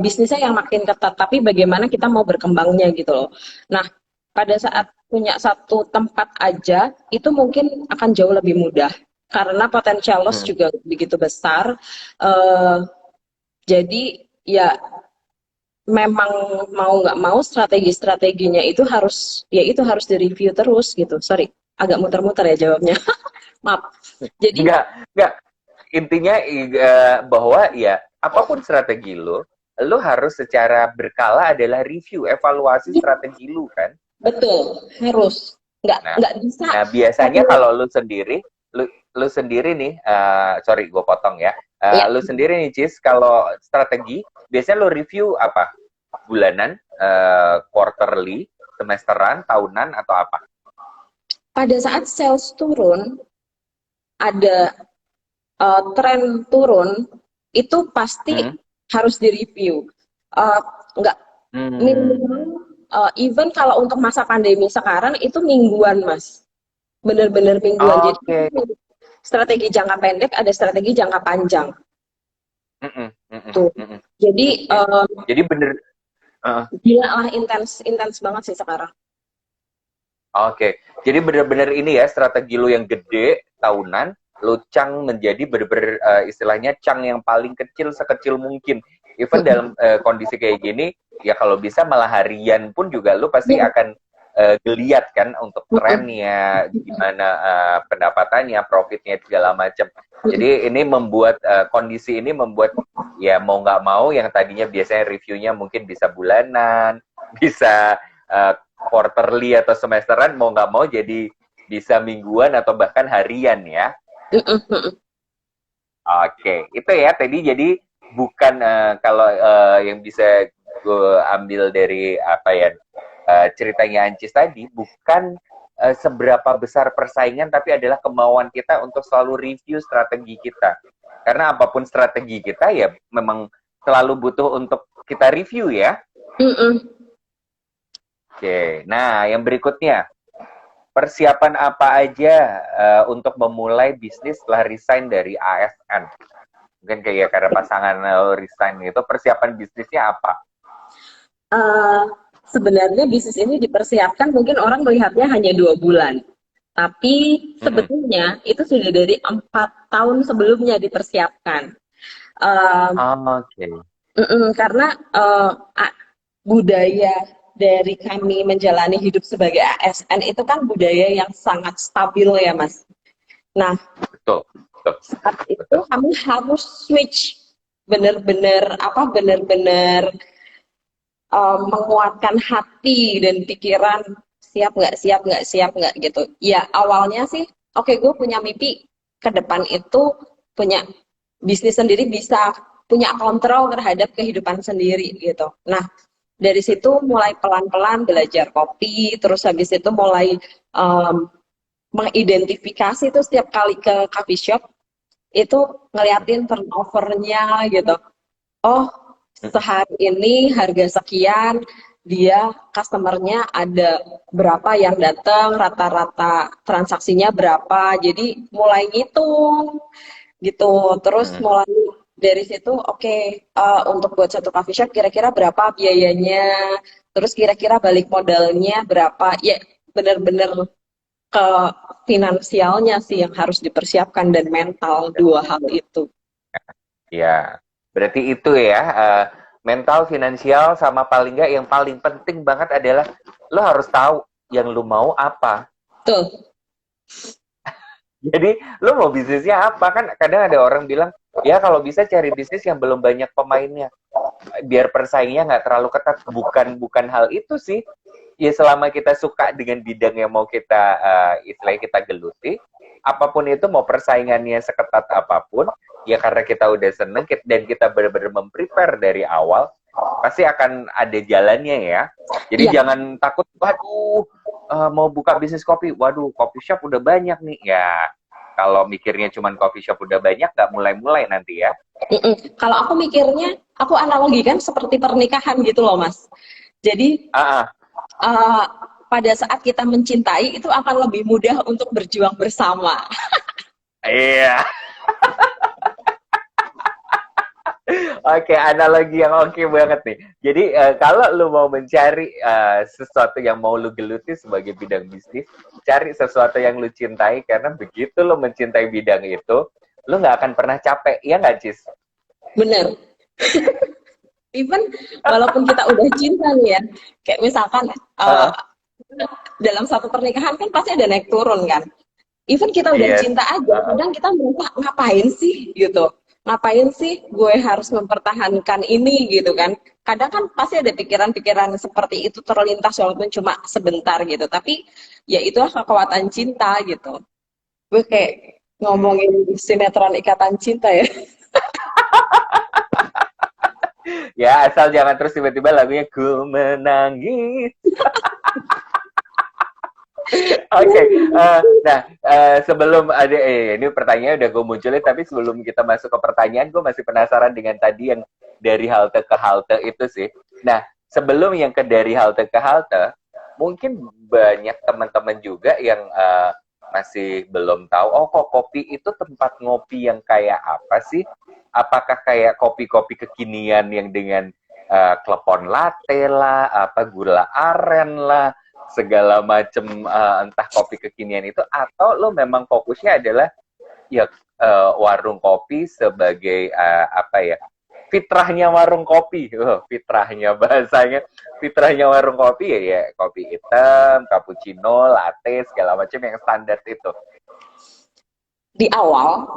bisnisnya yang makin ketat, tapi bagaimana kita mau berkembangnya gitu loh. Nah, pada saat punya satu tempat aja, itu mungkin akan jauh lebih mudah karena potensial loss Mm-mm. juga begitu besar. Eh, jadi ya memang mau nggak mau strategi-strateginya itu harus ya itu harus direview terus gitu. Sorry, agak muter-muter ya jawabnya. Maaf. Jadi Enggak. Intinya bahwa ya apapun strategi lo harus secara berkala adalah review, evaluasi strategi lu kan. betul harus nggak Nah, nggak bisa nah biasanya hanya kalau lu sendiri nih, sorry gue potong ya. ya Lu sendiri nih Cis, kalau strategi biasanya lu review apa? Bulanan, quarterly, semesteran, tahunan atau apa? pada saat sales turun ada tren turun itu pasti Hmm. harus direview. Eh, nggak Hmm. minimal even kalau untuk masa pandemi sekarang itu mingguan mas, bener-bener mingguan. Jadi Oke. strategi jangka pendek ada strategi jangka panjang Mm-mm, mm-mm, tuh. mm-mm. Jadi Oke. Jadi bener. uh, gila lah intens intens banget sih sekarang. Oke, jadi bener-bener ini ya strategi lu yang gede tahunan, lu cang menjadi bener-bener istilahnya cang yang paling kecil sekecil mungkin. Even dalam kondisi kayak gini, ya kalau bisa malah harian pun juga lu pasti Ya, akan geliat kan untuk trennya, gimana pendapatannya, profitnya segala macam. Jadi ini membuat kondisi ini membuat ya mau nggak mau yang tadinya biasanya reviewnya mungkin bisa bulanan, bisa uh, quarterly atau semesteran mau nggak mau jadi bisa mingguan atau bahkan harian ya. Oke, itu ya tadi jadi bukan kalau yang bisa gue ambil dari apa ya ceritanya Ancis tadi bukan seberapa besar persaingan tapi adalah kemauan kita untuk selalu review strategi kita. Karena apapun strategi kita ya memang selalu butuh untuk kita review ya. Oke, nah yang berikutnya persiapan apa aja untuk memulai bisnis setelah resign dari ASN? Mungkin kayak karena pasangan resign itu persiapan bisnisnya apa? Eh, sebenarnya bisnis ini dipersiapkan mungkin orang melihatnya hanya 2 bulan, tapi Mm-mm. sebetulnya itu sudah dari 4 tahun sebelumnya dipersiapkan. Eh, Oke. karena budaya dari kami menjalani hidup sebagai ASN itu kan budaya yang sangat stabil ya Mas. Nah, Betul, betul, saat itu betul. kami harus switch benar-benar apa benar-benar menguatkan hati dan pikiran, siap nggak siap nggak siap nggak gitu ya. Awalnya sih oke gue punya mimpi ke depan itu punya bisnis sendiri, bisa punya kontrol terhadap kehidupan sendiri gitu. Nah dari situ mulai pelan-pelan belajar kopi, terus habis itu mulai um, mengidentifikasi itu setiap kali ke coffee shop itu ngeliatin turnovernya gitu. Oh, Mm-mm. sehari ini harga sekian, dia customernya ada berapa yang datang, rata-rata transaksinya berapa. Jadi mulai ngitung gitu. Terus Mm-mm. mulai dari situ, oke, untuk buat satu coffee shop kira-kira berapa biayanya, terus kira-kira balik modalnya berapa. Ya, benar-benar ke finansialnya sih yang harus dipersiapkan dan mental dua hal itu. Ya, berarti itu ya mental, finansial, sama paling nggak yang paling penting banget adalah lo harus tahu yang lo mau apa. Tuh. Jadi lo mau bisnisnya apa? Kan kadang ada orang bilang, ya kalau bisa cari bisnis yang belum banyak pemainnya, biar persaingnya nggak terlalu ketat. Bukan hal itu sih. Ya selama kita suka dengan bidang yang mau kita istilahnya kita geluti, apapun itu mau persaingannya seketat apapun, ya karena kita udah seneng dan kita benar-benar memprepare dari awal, pasti akan ada jalannya ya. Jadi Iya. jangan takut, waduh mau buka bisnis kopi, waduh coffee shop udah banyak nih. Ya kalau mikirnya cuman coffee shop udah banyak, nggak mulai-mulai nanti ya. Kalau aku mikirnya, aku analogikan seperti pernikahan gitu loh, Mas. Jadi Ah, ah. uh, pada saat kita mencintai itu akan lebih mudah untuk berjuang bersama. Iya. Oke, analogi yang oke banget nih. Jadi kalau lu mau mencari sesuatu yang mau lu geluti sebagai bidang bisnis, cari sesuatu yang lu cintai karena begitu lu mencintai bidang itu, lu nggak akan pernah capek, ya nggak, Cis? Bener. Even walaupun kita udah cinta nih ya, kayak misalkan Uh, dalam satu pernikahan kan pasti ada naik turun kan. Even kita udah yes. cinta aja, kadang kita merasa ngapain sih gitu. Ngapain sih gue harus mempertahankan ini gitu kan. Kadang kan pasti ada pikiran-pikiran seperti itu terlintas walaupun cuma sebentar gitu. Tapi ya itulah kekuatan cinta gitu. Gue kayak Hmm. ngomongin sinetron Ikatan Cinta ya. Ya, asal jangan terus tiba-tiba lagunya ku menangis. Oke, nah sebelum ada ini pertanyaan udah gue munculin, tapi sebelum kita masuk ke pertanyaan, gue masih penasaran dengan tadi yang dari halte ke halte itu sih. Nah, sebelum yang ke dari halte ke halte, mungkin banyak teman-teman juga yang masih belum tahu, oh kok kopi itu tempat ngopi yang kayak apa sih? Apakah kayak kopi-kopi kekinian yang dengan klepon latte lah, apa gula aren lah, segala macem entah kopi kekinian itu, atau lo memang fokusnya adalah ya warung kopi sebagai apa ya, fitrahnya warung kopi, fitrahnya bahasanya, fitrahnya warung kopi ya, ya kopi hitam, cappuccino, latte, segala macam yang standar itu. Di awal,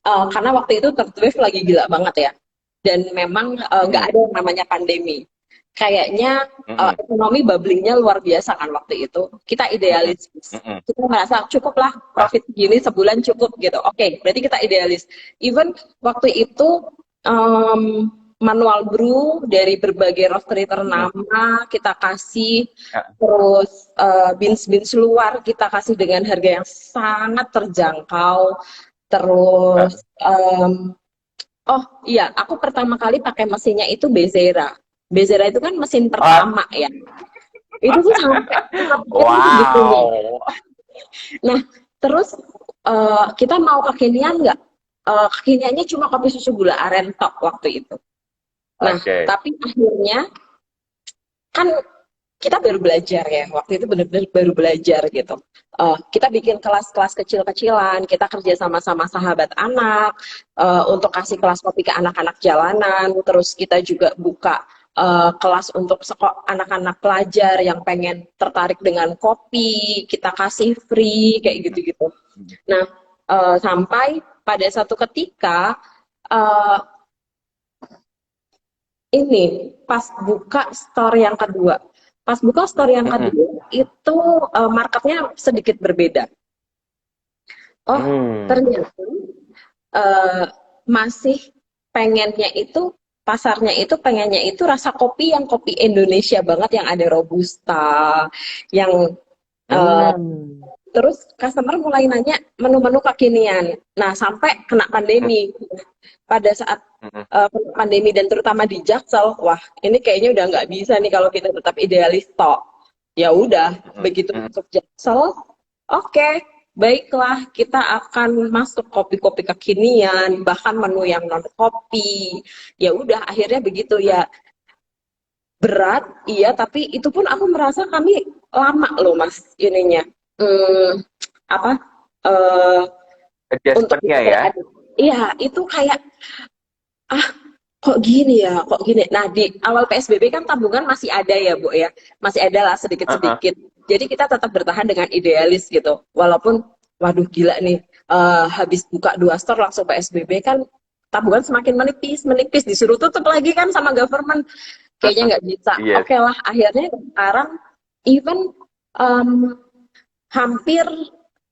karena waktu itu third wave lagi gila banget ya. Dan memang nggak Mm-mm, ada yang namanya pandemi. Kayaknya mm-mm, ekonomi bubblingnya luar biasa kan waktu itu. Kita mm-mm, idealis. mm-mm. Kita merasa cukup lah Pas. profit gini sebulan cukup gitu. Oke, berarti kita idealis. Even waktu itu manual brew dari berbagai roastery Mm-mm. ternama kita kasih, Ah, terus beans-beans luar kita kasih dengan harga yang sangat terjangkau. ah. Terus oh iya, aku pertama kali pakai mesinnya itu Bezera. Bezera itu kan mesin Ah, pertama ya. Itu tuh sampai kita pikirin segitunya. wow. Nah, terus kita mau kekinian nggak? Kekiniannya cuma kopi susu gula aren tok waktu itu. Nah, Oke. tapi akhirnya kan kita baru belajar ya. Waktu itu benar-benar baru belajar gitu. Kita bikin kelas-kelas kecil-kecilan, kita kerja sama-sama sahabat anak untuk kasih kelas kopi ke anak-anak jalanan. Terus kita juga buka kelas untuk anak-anak pelajar yang pengen tertarik dengan kopi, kita kasih free kayak gitu-gitu. Nah, sampai pada satu ketika uh, ini pas buka store yang kedua. Pas buka store yang Mm-mm. kedua itu marketnya sedikit berbeda. Oh, Hmm. ternyata uh, masih pengennya itu pasarnya itu pengennya itu rasa kopi yang kopi Indonesia banget yang ada robusta, yang uh, Hmm. terus customer mulai nanya menu-menu kekinian. Nah, sampai kena pandemi. Pada saat Mm-mm. pandemi dan terutama di Jaksel, wah ini kayaknya udah nggak bisa nih kalau kita tetap idealis tok. Ya udah, Mm-mm. begitu Mm-mm. masuk Jaksel, oke, baiklah kita akan masuk kopi-kopi kekinian, bahkan menu yang non kopi. Ya udah, akhirnya begitu ya. Berat, iya, tapi itu pun aku merasa kami lama loh mas ininya. Hmm, apa? eh untuk Adjustment-nya bisa ya. berada. Iya, itu kayak ah kok gini ya, kok gini. Nah, di awal PSBB kan tabungan masih ada ya, Bu ya. Masih ada lah Heeh. sedikit-sedikit. Jadi kita tetap bertahan dengan idealis gitu. Walaupun, waduh gila nih, habis buka 2 store langsung PSBB kan tabungan semakin menipis, menipis. Disuruh tutup lagi kan sama government. Kayaknya nggak bisa. Iya. Oke lah, akhirnya sekarang even em, hampir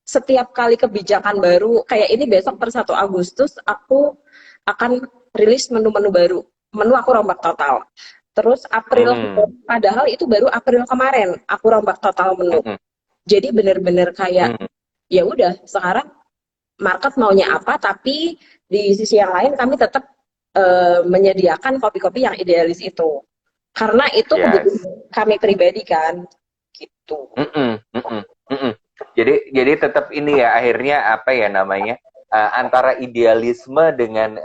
setiap kali kebijakan baru, kayak ini besok per 1 Agustus, aku akan rilis menu-menu baru. Menu aku rombak total. Terus April, Hmm. padahal itu baru April kemarin, aku rombak total menu. Mm-mm. Jadi bener-bener kayak, Mm-mm. ya udah sekarang market maunya apa, tapi di sisi yang lain kami tetap menyediakan kopi-kopi yang idealis itu. Karena itu Yes. kebutuhan kami pribadi kan, gitu. Mm-mm. Mm-mm. Mm-mm. Jadi tetap ini ya akhirnya apa ya namanya antara idealisme dengan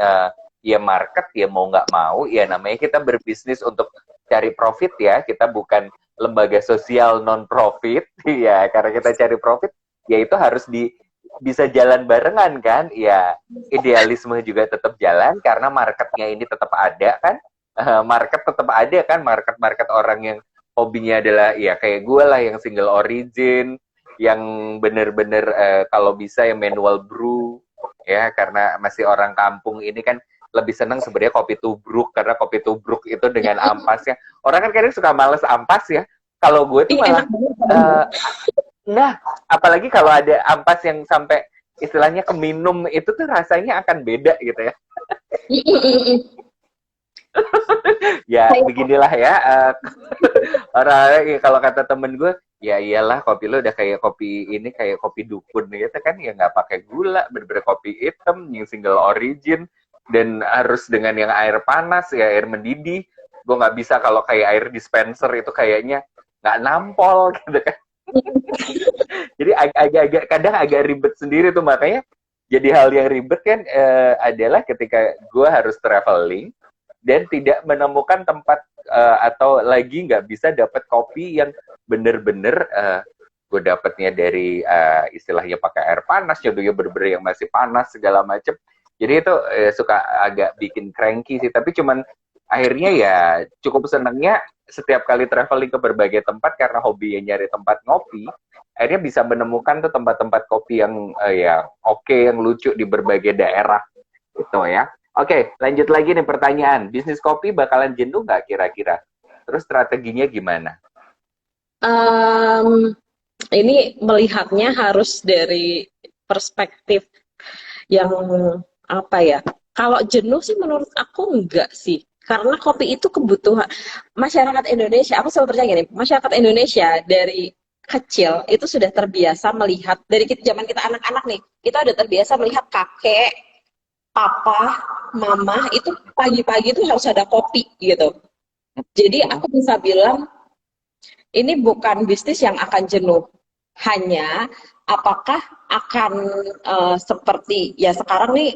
ya market ya mau nggak mau ya namanya kita berbisnis untuk cari profit ya, kita bukan lembaga sosial non profit ya, karena kita cari profit ya itu harus bisa jalan barengan kan ya, idealisme juga tetap jalan karena marketnya ini tetap ada kan. Market tetap ada kan, market orang yang hobinya adalah ya kayak gue lah yang single origin, yang bener-bener kalau bisa yang manual brew ya, karena masih orang kampung ini kan lebih seneng sebenarnya kopi tubruk, karena kopi tubruk itu dengan ampasnya, orang kan kadang suka males ampas ya, kalau gue tuh Ih, malah enak banget. uh, nah apalagi kalau ada ampas yang sampai istilahnya keminum itu tuh rasanya akan beda gitu ya. Ya Saya beginilah ya, orang-orang ya, kalau kata temen gue ya iyalah kopi lo udah kayak kopi ini, kayak kopi dukun gitu kan ya, nggak pakai gula, bener-bener kopi hitam yang single origin dan harus dengan yang air panas ya, air mendidih. Gue nggak bisa kalau kayak air dispenser itu kayaknya nggak nampol gitu kan. Jadi agak-agak kadang agak ribet sendiri tuh, makanya jadi hal yang ribet kan adalah ketika gue harus traveling dan tidak menemukan tempat atau lagi nggak bisa dapat kopi yang bener-bener gue dapetnya dari istilahnya pakai air panas, contohnya bener-bener yang masih panas segala macem. Jadi itu suka agak bikin cranky sih, tapi cuman akhirnya ya cukup senangnya setiap kali traveling ke berbagai tempat karena hobinya nyari tempat ngopi, akhirnya bisa menemukan tuh tempat-tempat kopi yang oke, yang lucu di berbagai daerah gitu ya. Oke, lanjut lagi nih pertanyaan. Bisnis kopi bakalan jenuh nggak kira-kira? Terus strateginya gimana? Em, ini melihatnya harus dari perspektif yang apa ya? Kalau jenuh sih menurut aku enggak sih. Karena kopi itu kebutuhan masyarakat Indonesia. Aku selalu percaya gini, masyarakat Indonesia dari kecil itu sudah terbiasa melihat dari zaman kita anak-anak nih, kita udah terbiasa melihat kakek, papa, mama itu pagi-pagi itu harus ada kopi gitu. Jadi aku bisa bilang ini bukan bisnis yang akan jenuh. Hanya apakah akan seperti ya sekarang nih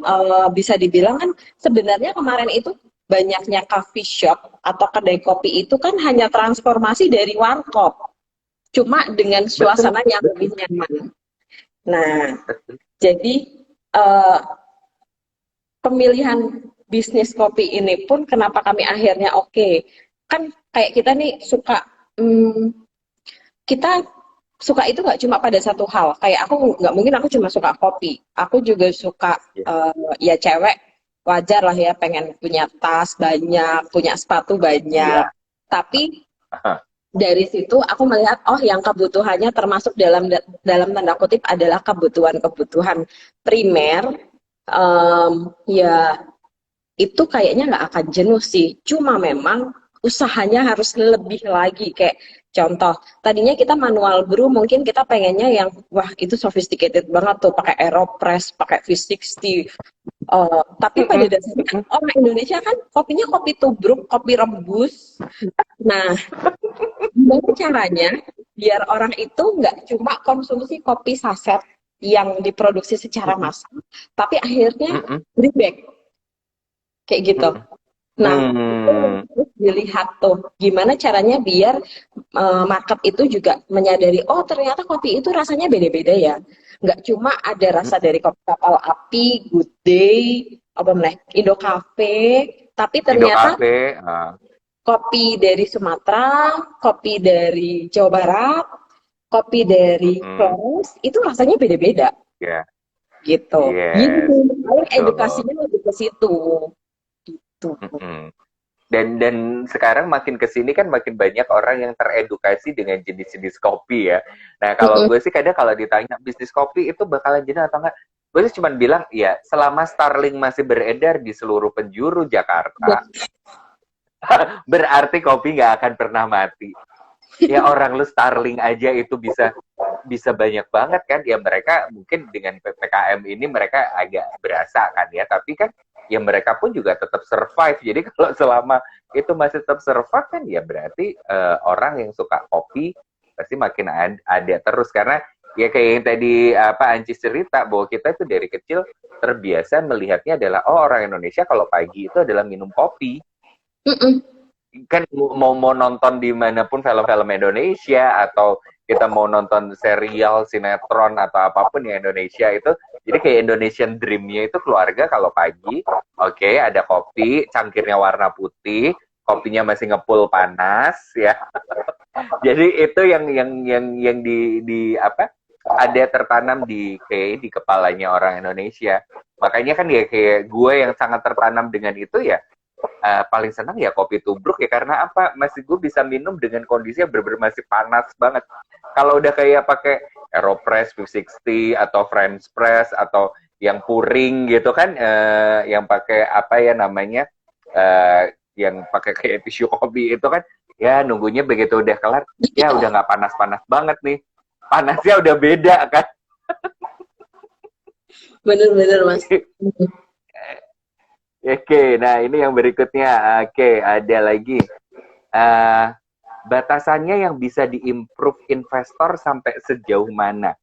bisa dibilang kan sebenarnya kemarin itu banyaknya coffee shop atau kedai kopi itu kan hanya transformasi dari warkop, cuma dengan Betul, suasana yang lebih betul. nyaman. Nah, jadi eh, pemilihan bisnis kopi ini pun kenapa kami akhirnya oke. Kan kayak kita nih suka kita suka itu nggak cuma pada satu hal. Kayak aku nggak mungkin aku cuma suka kopi. Aku juga suka Ya. ya cewek wajar lah ya pengen punya tas banyak, punya sepatu banyak. Iya. Tapi dari situ aku melihat oh yang kebutuhannya termasuk dalam tanda kutip adalah kebutuhan-kebutuhan primer. Ya itu kayaknya nggak akan jenuh sih. Cuma memang usahanya harus lebih lagi. Kayak contoh, tadinya kita manual brew, mungkin kita pengennya yang, wah itu sophisticated banget tuh, pakai AeroPress, pakai V60. Tapi pada dasarnya kan orang Indonesia kan kopinya kopi tubruk, kopi rebus. Nah, gimana caranya biar orang itu nggak cuma konsumsi kopi saset yang diproduksi secara massal, tapi akhirnya bring back kayak gitu. Nah, itu Hmm. harus dilihat tuh gimana caranya biar market itu juga menyadari oh ternyata kopi itu rasanya beda-beda ya. Nggak cuma ada rasa dari kopi kapal api, Good Day, apa namanya, Indo Cafe. Tapi Indo ternyata Cafe, kopi dari Sumatera, kopi dari Jawa Barat, kopi dari mm, Flores itu rasanya beda-beda ya, gitu. Gitu. yes, Paling betul. edukasinya lebih ke situ. Gitu. Mm-mm. Dan sekarang makin ke sini kan makin banyak orang yang teredukasi dengan jenis-jenis kopi ya. Nah, kalau Mm-mm. gue sih kadang kalau ditanya bisnis kopi itu bakalan jadi atau enggak, gue sih cuma bilang ya selama Starling masih beredar di seluruh penjuru Jakarta, berarti kopi nggak akan pernah mati. Ya orang lu Starling aja itu bisa bisa banyak banget kan ya mereka mungkin dengan PPKM ini mereka agak berasa kan ya tapi kan ya mereka pun juga tetap survive jadi kalau selama itu masih tetap survive kan ya berarti orang yang suka kopi pasti makin ada terus karena ya kayak yang tadi apa Ancis cerita bahwa kita itu dari kecil terbiasa melihatnya adalah oh orang Indonesia kalau pagi itu adalah minum kopi Mm-mm. kan mau nonton dimanapun film-film Indonesia atau kita mau nonton serial, sinetron atau apapun yang Indonesia itu, jadi kayak Indonesian Dream-nya itu keluarga kalau pagi, oke, ada kopi, cangkirnya warna putih, kopinya masih ngepul panas ya. Jadi itu yang di apa? Ada tertanam di kayak di kepalanya orang Indonesia. Makanya kan ya kayak gue yang sangat tertanam dengan itu ya paling senang ya kopi tubruk ya karena apa masih gue bisa minum dengan kondisi yang benar-benar masih panas banget kalau udah kayak pakai Aeropress 360 atau French press atau yang puring gitu kan yang pakai apa ya namanya yang pakai kayak tisu kopi itu kan ya nunggunya begitu udah kelar ya udah nggak panas-panas banget nih panasnya udah beda kan. Bener-bener Mas. Oke, nah ini yang berikutnya. Oke, ada lagi. Uh, Batasannya yang bisa diimprove investor sampai sejauh mana?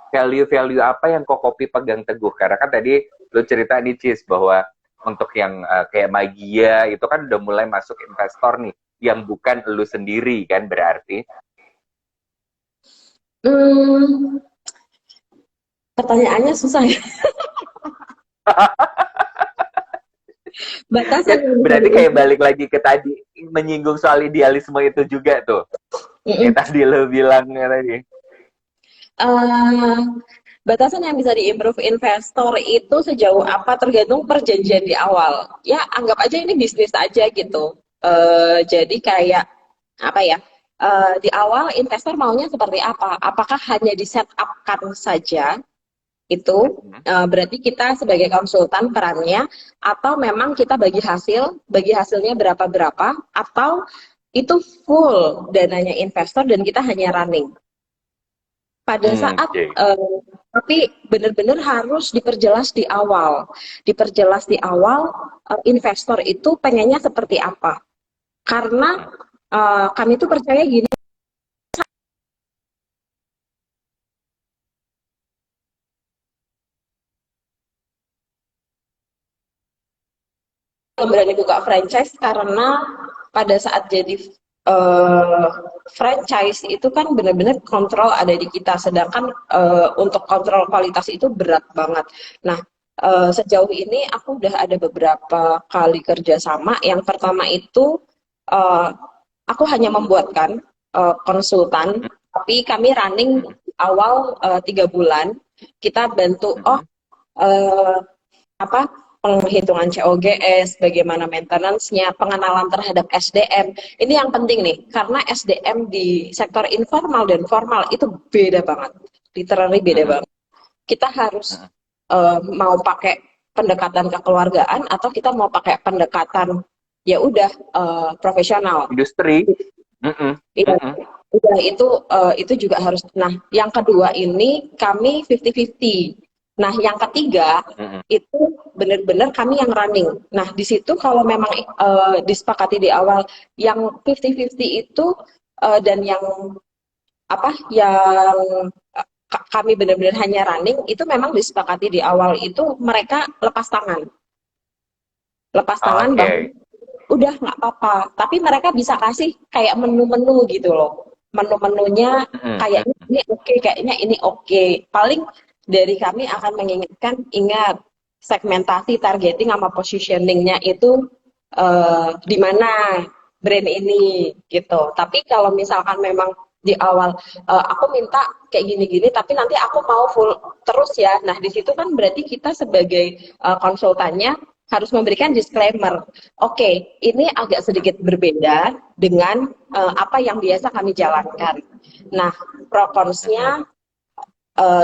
Value-value apa yang Kokopi pegang teguh? Karena kan tadi lu cerita nih Cis bahwa untuk yang kayak Magia itu kan udah mulai masuk investor nih, yang bukan lu sendiri kan berarti. Hmm, pertanyaannya susah ya. Batasan Kan yang bisa berarti kayak diimprove. balik lagi ke tadi menyinggung soal idealisme itu juga tuh. Yang Mm-mm. tadi lu bilangnya tadi. Eh, batasan yang bisa diimprove investor itu sejauh apa tergantung perjanjian di awal. Ya, anggap aja ini bisnis aja gitu. Jadi kayak apa ya? Di awal investor maunya seperti apa? Apakah hanya di set up-kan saja itu berarti kita sebagai konsultan perannya atau memang kita bagi hasilnya berapa-berapa atau itu full dananya investor dan kita hanya running. Pada saat Oke. tapi benar-benar harus diperjelas di awal investor itu pengennya seperti apa. Karena kami itu percaya gini, berani buka franchise karena pada saat jadi eh, franchise itu kan benar-benar kontrol ada di kita, sedangkan untuk kontrol kualitas itu berat banget. Nah, sejauh ini aku udah ada beberapa kali kerjasama. Yang pertama itu eh, aku hanya membuatkan konsultan, tapi kami running awal 3 bulan. Kita bantu, eh, apa penghitungan COGS, bagaimana maintenance-nya, pengenalan terhadap SDM. Ini yang penting nih, karena SDM di sektor informal dan formal itu beda banget, literally beda banget. Kita harus mau pakai pendekatan kekeluargaan atau kita mau pakai pendekatan ya udah profesional. Industri. Mm-mm. Iya, Mm-mm. udah itu juga harus. Nah, yang kedua ini kami 50-50. Nah, yang ketiga Mm-mm. itu benar-benar kami yang running. Nah, di situ kalau memang disepakati di awal yang 50-50 itu dan yang apa yang kami benar-benar hanya running itu memang disepakati di awal itu mereka lepas tangan bahwa Oke. udah nggak apa-apa. Tapi mereka bisa kasih kayak menu-menu gitu loh. Menu-menunya Mm-mm. kayaknya ini oke, kayaknya ini oke. Paling dari kami akan mengingatkan, ingat segmentasi, targeting, sama positioningnya itu di mana brand ini gitu. Tapi kalau misalkan memang di awal aku minta kayak gini-gini, tapi nanti aku mau full terus ya. Nah, di situ kan berarti kita sebagai konsultannya harus memberikan disclaimer. Oke, ini agak sedikit berbeda dengan apa yang biasa kami jalankan. Nah, pro Mm-mm. cons-nya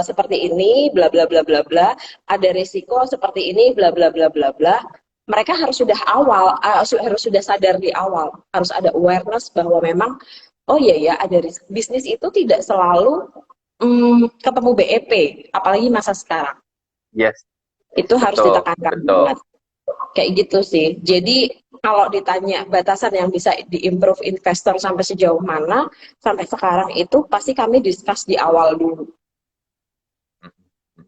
seperti ini, bla bla bla bla bla, ada risiko seperti ini, bla bla bla bla bla. Mereka harus sudah harus sudah sadar di awal, harus ada awareness bahwa memang, oh iya ya, ada bisnis itu tidak selalu ketemu BEP, apalagi masa sekarang. Yes, Itu harus betul, ditekankan betul. banget. Kayak gitu sih. Jadi kalau ditanya batasan yang bisa diimprove investor sampai sejauh mana, sampai sekarang itu pasti kami discuss di awal dulu.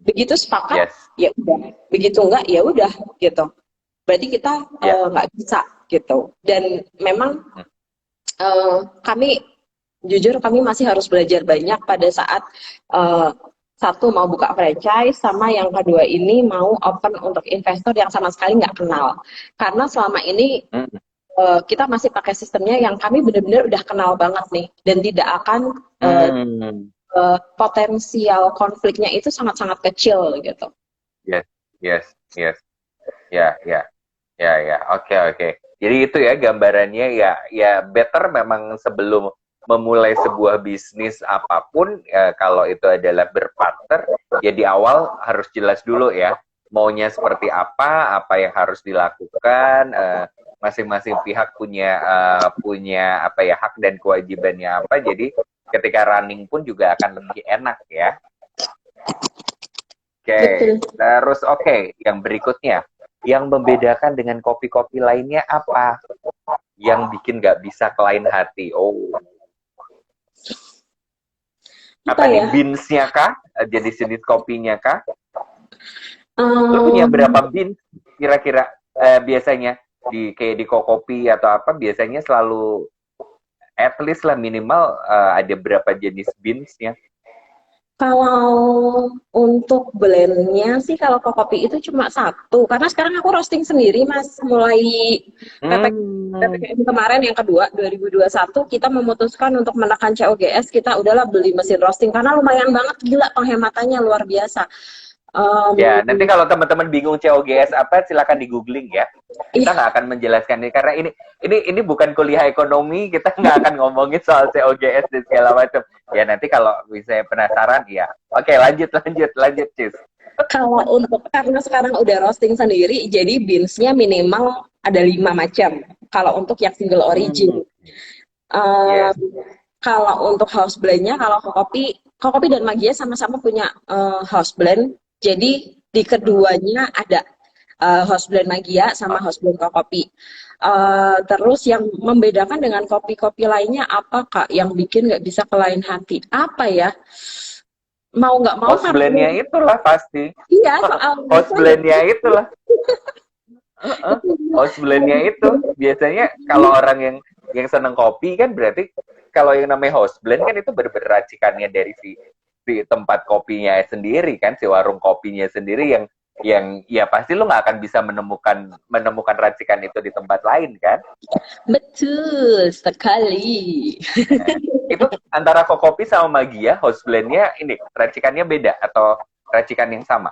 Begitu sepakat, Yes, ya udah. Begitu enggak, ya udah gitu. Berarti kita ya. nggak bisa gitu. Dan memang kami jujur kami masih harus belajar banyak pada saat eh, satu mau buka franchise sama yang kedua ini mau open untuk investor yang sama sekali nggak kenal. Karena selama ini Mm. kita masih pakai sistemnya yang kami benar-benar udah kenal banget nih dan tidak akan Hmm. potensial konfliknya itu sangat-sangat kecil gitu. Yes, yes, yes. Ya, ya, ya, ya. Oke, oke. Jadi itu ya gambarannya, ya, ya better memang sebelum memulai sebuah bisnis apapun, ya, kalau itu adalah berpartner, ya di awal harus jelas dulu ya maunya seperti apa yang harus dilakukan. Masing-masing pihak punya apa ya, hak dan kewajibannya apa. Jadi ketika running pun juga akan lebih enak ya. Oke, Betul. terus yang berikutnya, yang membedakan dengan kopi-kopi lainnya apa? Yang bikin nggak bisa ke lain hati? Oh, Apa apa nih, ya? beans-nya kah? Jadi jenis kopinya kah? Lo punya Um, berapa beans kira-kira, biasanya kayak di Kokopi atau apa, biasanya selalu at least lah minimal ada berapa jenis beans-nya? Kalau untuk blendnya sih kalau kopi itu cuma satu, karena sekarang aku roasting sendiri Mas, mulai Hmm, PPKM kemarin yang kedua 2021 kita memutuskan untuk menekan COGS, kita udahlah beli mesin roasting karena lumayan banget gila penghematannya luar biasa. ya, Um, nanti kalau teman-teman bingung COGS apa, silakan di googling ya. Kita iya, nggak akan menjelaskan ini karena ini bukan kuliah ekonomi, kita nggak akan ngomongin soal COGS dan segala macam. Ya nanti kalau bisa penasaran, ya. Oke, lanjut lanjut lanjut, Cis. kalau untuk karena sekarang udah roasting sendiri, jadi beansnya minimal ada 5 macam. Kalau untuk yang single Hmm, origin. Um, yes. Kalau untuk house blendnya, kalau Kokopi dan Magia sama-sama punya house blend. Jadi di keduanya ada house blend Magia sama house blend Kokopi. Terus yang membedakan dengan kopi-kopi lainnya apa Kak? Yang bikin nggak bisa ke lain hati? Apa ya? Mau nggak mau House karena blend-nya itulah pasti. iya soal House rasa ya. blend-nya itulah. House blend-nya itu biasanya kalau orang yang seneng kopi kan, berarti kalau yang namanya house blend kan itu bener-bener racikannya dari si tempat kopinya sendiri kan, si warung kopinya sendiri yang ya pasti lo nggak akan bisa menemukan racikan itu di tempat lain kan. Betul sekali. Nah, itu antara Kokopi sama Magia house blendnya ini racikannya beda atau racikan yang sama?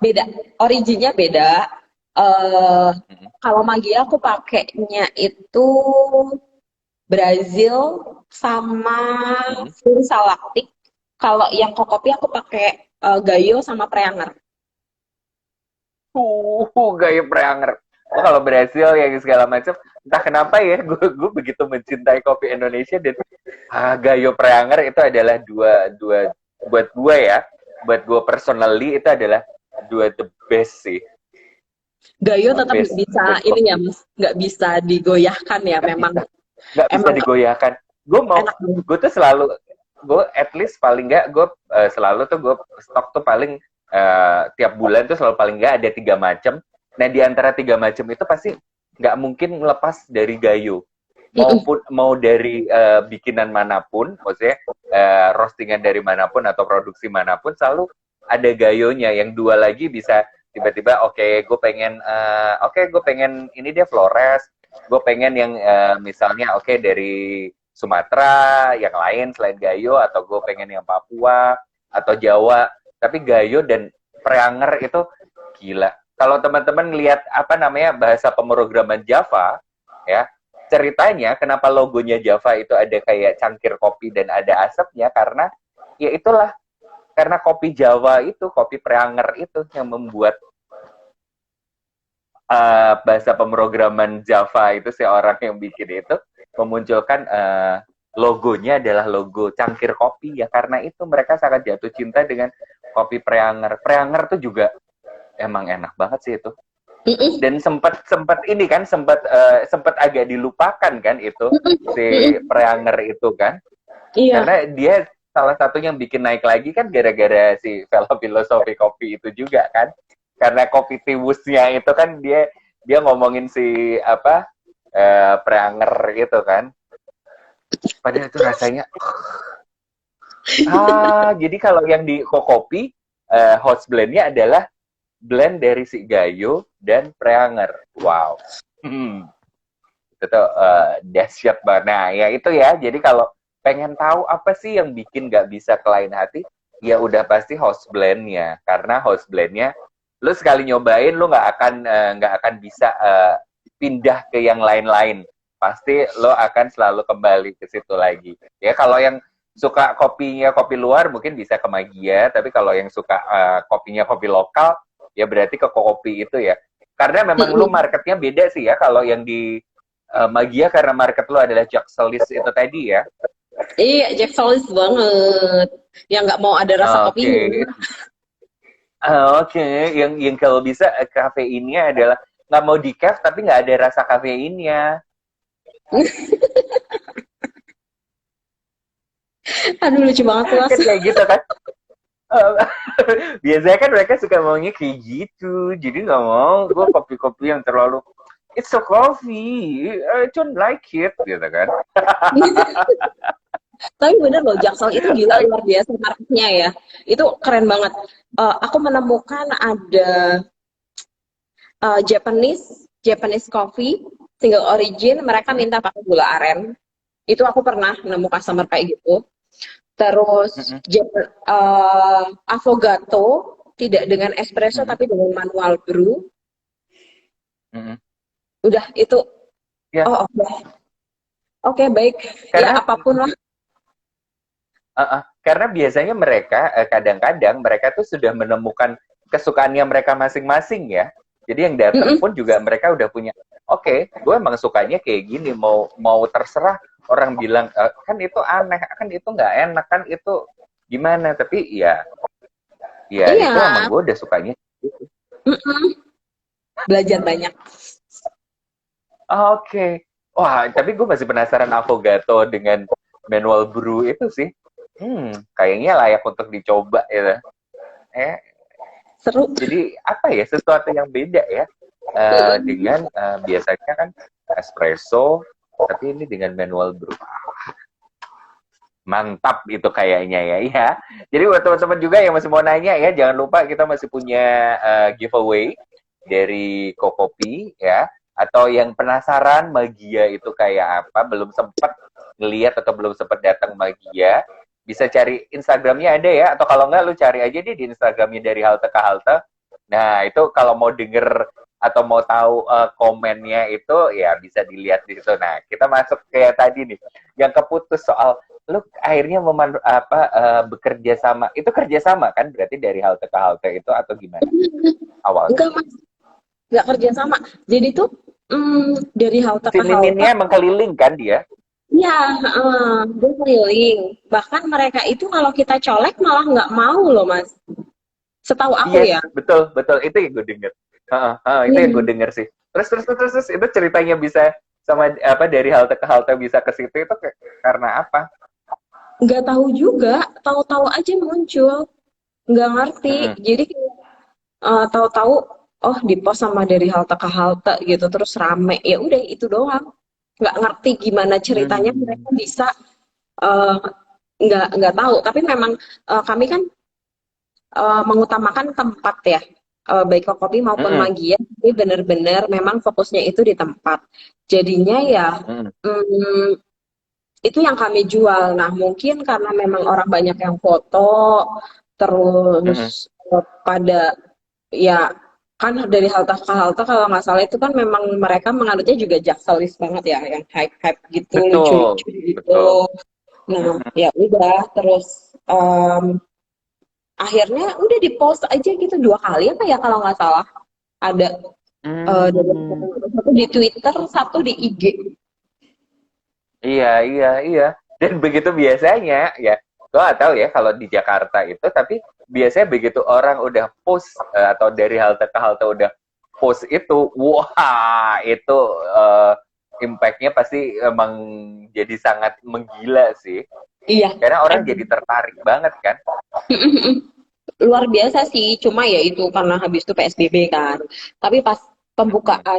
Beda, originnya beda. eh Mm-mm. Kalau Magia aku pakainya itu Brazil sama Mm-mm. Fursa Lactic. Kalau yang Kokopi aku pakai Gayo sama Preanger. Gaya Preanger. Oh, kalau Brasil yang segala macam, entah kenapa ya, gue begitu mencintai kopi Indonesia, dan Gayo Preanger itu adalah dua dua buat gue personally itu adalah dua the best sih, Gayo tetap nggak best bisa best ini ya kopi. Mas, nggak bisa digoyahkan ya. Nggak Memang bisa, nggak bisa emang digoyahkan. Gue mau, enak banget. gue tuh selalu, gue at least paling nggak, gue selalu tuh gue stok tuh paling tiap bulan tuh selalu paling nggak ada 3 macam. Nah, di antara 3 macam itu pasti nggak mungkin lepas dari Gayo, Mm-mm. maupun mau dari bikinan manapun, maksudnya roastingan dari manapun atau produksi manapun, selalu ada Gayonya. Yang dua lagi bisa tiba-tiba gue pengen ini dia Flores, gue pengen yang misalnya oke dari Sumatera, yang lain selain Gayo, atau gue pengen yang Papua atau Jawa. Tapi Gayo dan Preanger itu gila. Kalau teman-teman lihat apa namanya bahasa pemrograman Java, ya ceritanya kenapa logonya Java itu ada kayak cangkir kopi dan ada asapnya karena ya itulah karena kopi Jawa itu, kopi Preanger itu yang membuat bahasa pemrograman Java itu si orang yang bikin itu memunculkan logonya adalah logo cangkir kopi ya karena itu mereka sangat jatuh cinta dengan kopi Preanger. Preanger tuh juga emang enak banget sih itu. Dan sempat ini kan sempat agak dilupakan kan itu si Preanger itu kan. Iya. Karena dia salah satu yang bikin naik lagi kan gara-gara si filosofi kopi itu juga kan. Karena kopi tiwusnya itu kan dia ngomongin si apa Preanger gitu kan. Padahal itu rasanya jadi kalau yang di Kokopi house blendnya adalah blend dari si Gayo dan Preanger. Wow. Itu tuh dahsyat banget. Nah, ya itu ya. Jadi kalau pengen tahu apa sih yang bikin nggak bisa ke lain hati, ya udah pasti house blendnya. Karena house blendnya, lu sekali nyobain, lu nggak akan bisa pindah ke yang lain-lain. Pasti lo akan selalu kembali ke situ lagi. Ya kalau yang suka kopinya kopi luar mungkin bisa ke Magia, tapi kalau yang suka kopinya kopi lokal, ya berarti ke kopi itu ya. Karena memang lu marketnya beda sih ya. Kalau yang di Magia karena market lu adalah Jack Solis itu tadi ya. Iya, Jack Solis banget. Yang nggak mau ada rasa kopinya. Oke. Yang kalau bisa kafeinnya adalah nggak mau decaf tapi nggak ada rasa kafeinnya. Aduh, lucu banget tuh, Mas. Kan kayak gitu kan. Biasanya kan mereka suka maunya kayak gitu. Jadi nggak mau gue kopi-kopi yang terlalu it's a coffee, I don't like it gitu kan. Tapi bener loh, Jaksel itu gila luar biasa marketnya ya. Itu keren banget. Aku menemukan ada Japanese coffee single origin, mereka minta pakai gula aren. Itu aku pernah nemu customer kayak gitu. Terus affogato tidak dengan espresso tapi dengan manual brew. Udah itu. Ya. Oh, oke, baik. Karena, ya apapun lah. Karena biasanya mereka kadang-kadang mereka tuh sudah menemukan kesukaannya mereka masing-masing ya. Jadi yang datang pun juga mereka udah punya. Oke, gue emang sukanya kayak gini. Mau terserah orang bilang kan itu aneh, kan itu nggak enak, kan itu gimana? Tapi ya itu emang gue udah sukanya. Gitu. Belajar banyak. Oke. Wah, tapi gue masih penasaran affogato dengan manual brew itu sih. Kayaknya layak untuk dicoba ya. Seru. Jadi apa ya, sesuatu yang beda ya dengan biasanya kan espresso, tapi ini dengan manual brew. Mantap itu kayaknya ya. Jadi buat teman-teman juga yang masih mau nanya ya, jangan lupa kita masih punya giveaway dari Kokopi ya. Atau yang penasaran Magia itu kayak apa, belum sempat ngeliat atau belum sempat datang Magia, bisa cari Instagramnya ada ya, atau kalau nggak lu cari aja deh di Instagramnya dari halte ke halte. Nah itu kalau mau denger atau mau tahu komennya itu ya bisa dilihat di situ. Nah kita masuk kayak tadi nih, yang keputus soal lu akhirnya bekerja sama, itu kerja sama kan berarti dari halte ke halte itu atau gimana awalnya? Enggak, Mas, nggak kerja sama. Jadi tuh dari halte ke halte. Miminnya emang keliling kan dia? Iya, dia keliling. Bahkan mereka itu kalau kita colek malah nggak mau loh, Mas. Setahu aku ya. Betul. Itu yang gue denger. Itu yang gue denger sih. Terus itu ceritanya bisa sama apa dari halte ke halte bisa ke situ itu karena apa? Nggak tahu juga, tahu-tahu aja muncul. Nggak ngerti. Jadi tahu-tahu oh di pos sama dari halte ke halte gitu terus rame. Ya udah itu doang. Nggak ngerti gimana ceritanya mereka bisa nggak tahu. Tapi memang kami kan mengutamakan tempat ya. baik kopi maupun Mm-mm. Magia, tapi benar-benar memang fokusnya itu di tempat. Jadinya ya Mm-mm. mm, itu yang kami jual. Nah, mungkin karena memang orang banyak yang foto, terus Mm-mm. pada ya kan dari halte ke halte kalau nggak salah itu kan memang mereka menganutnya juga jakselis banget ya, yang hype-hype gitu, lucu-lucu Betul, gitu. betul. Nah, Mm-mm. ya udah terus akhirnya udah di post aja gitu 2 kali apa ya kalau nggak salah ada dari Hmm. satu di Twitter, satu di IG. Iya, iya, iya. Dan begitu biasanya, ya, gue gak tahu ya kalau di Jakarta itu, tapi biasanya begitu orang udah post atau dari halte ke halte udah post itu, wah, itu uh, impact-nya pasti emang jadi sangat menggila sih. Iya, Karena orang emang. jadi tertarik banget kan. Luar biasa sih, cuma ya itu karena habis itu PSBB kan. Tapi pas Mm-mm. pembukaan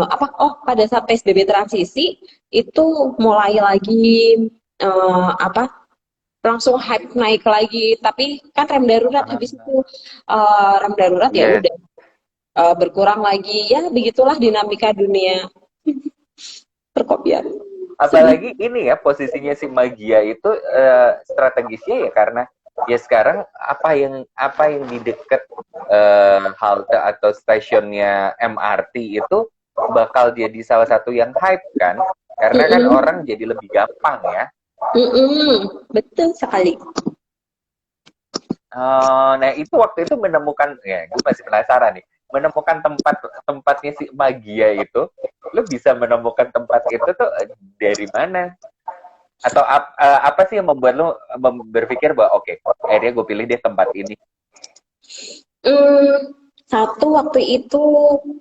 apa pada saat PSBB transisi itu mulai lagi apa langsung hype naik lagi. Tapi kan rem darurat habis Ah, itu rem darurat ya yes. udah berkurang lagi. Ya begitulah dinamika dunia perkopian. Sedih. Apalagi ini ya posisinya si Magia itu strategisnya ya karena ya sekarang apa yang di dekat halte atau stasiunnya MRT itu bakal jadi salah satu yang hype kan karena kan Mm-mm. orang jadi lebih gampang ya. Mm-mm. Betul sekali. Nah itu waktu itu menemukan ya gue masih penasaran nih menemukan tempatnya si Magia itu lu bisa menemukan tempat itu tuh dari mana atau apa sih yang membuat lo berpikir bahwa oke, akhirnya gue pilih deh tempat ini. Mmm, satu waktu itu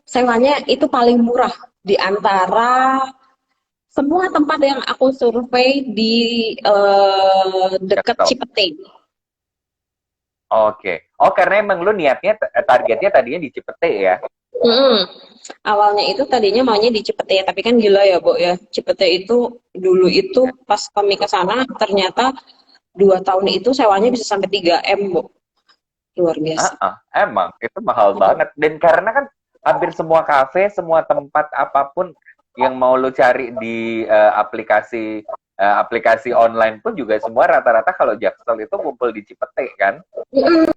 sewanya itu paling murah di antara semua tempat yang aku survei di deket Jaksel. Cipete. Oke. Oh karena emang lu niatnya targetnya tadinya di Cipete ya. Mhm. Awalnya itu tadinya maunya di Cipete, tapi kan gila ya, Bo, ya. Cipete itu dulu itu Ya. pas kami ke sana ternyata 2 tahun itu sewanya bisa sampai 3 M, Bo. Luar biasa. Emang itu mahal banget dan karena kan hampir semua kafe, semua tempat apapun yang mau lu cari di aplikasi online pun juga semua rata-rata kalau Jaksel itu kumpul di Cipete kan. Mhm.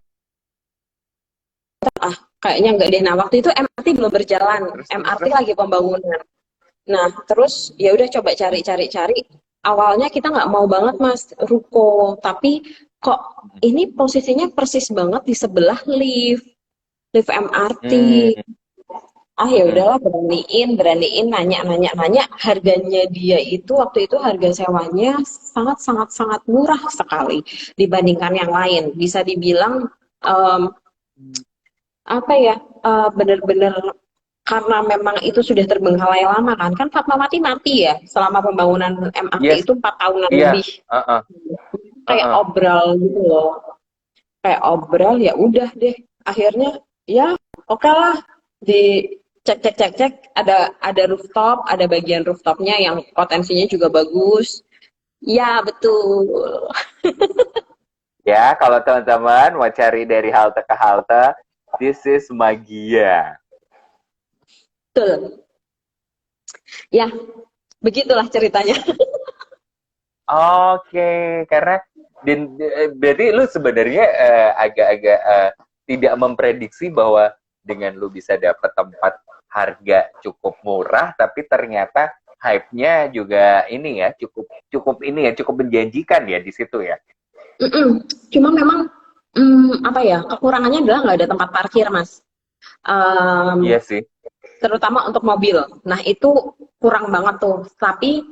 Kayaknya enggak deh. Nah, waktu itu MRT belum berjalan, Terus terus MRT terus. lagi pembangunan. Nah, terus ya udah coba cari-cari-cari. Awalnya kita nggak mau banget Mas ruko, tapi kok ini posisinya persis banget di sebelah lift MRT. Hmm. Ah ya Mm-mm. udahlah beraniin, beraniin nanya, harganya dia itu waktu itu harga sewanya sangat sangat sangat murah sekali dibandingkan yang lain. Bisa dibilang em, apa ya bener-bener karena memang itu sudah terbengkalai lama kan Fatmawati mati ya selama pembangunan MRT Yes. itu 4 tahunan Iya. lebih Uh-uh. kayak Uh-uh. obral gitu loh kayak obral ya udah deh akhirnya ya oke lah di cek cek cek cek ada rooftop ada bagian rooftopnya yang potensinya juga bagus ya betul Ya, kalau teman-teman mau cari dari halte ke halte, this is Magia. betul ya begitulah ceritanya. Oke, karena berarti lu sebenarnya agak-agak tidak memprediksi bahwa dengan lu bisa dapat tempat harga cukup murah, tapi ternyata hype-nya juga ini ya cukup cukup ini ya cukup menjanjikan ya di situ ya. Mm-mm. Cuma memang apa ya kekurangannya adalah nggak ada tempat parkir mas. Iya Em, sih. Terutama untuk mobil. Nah, itu kurang banget tuh. Tapi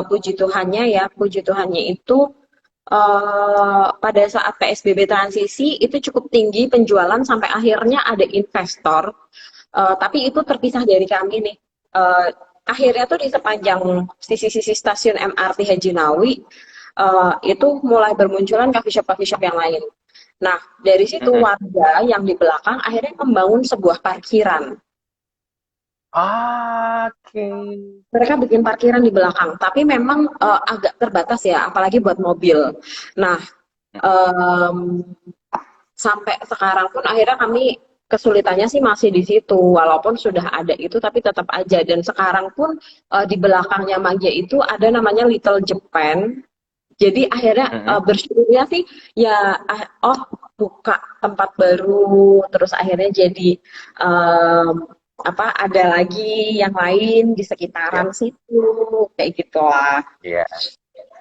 puji Tuhannya itu pada saat PSBB transisi itu cukup tinggi penjualan sampai akhirnya ada investor. Tapi itu terpisah dari kami nih. Eh, Akhirnya tuh di sepanjang sisi-sisi stasiun MRT Haji Nawi itu mulai bermunculan coffee shop yang lain. Nah, dari situ Mm-mm. warga yang di belakang akhirnya membangun sebuah parkiran. Oke. Mereka bikin parkiran di belakang, tapi memang agak terbatas ya, apalagi buat mobil. Nah, Mm-mm. em, sampai sekarang pun akhirnya kami kesulitannya sih masih di situ, walaupun sudah ada itu tapi tetap aja. Dan sekarang pun di belakangnya Magia itu ada namanya Little Japan. Jadi akhirnya Mm-mm. bersyukurnya sih ya oh buka tempat baru, terus akhirnya jadi em, apa ada lagi yang lain di Ya, sekitaran situ kayak gitulah. ya,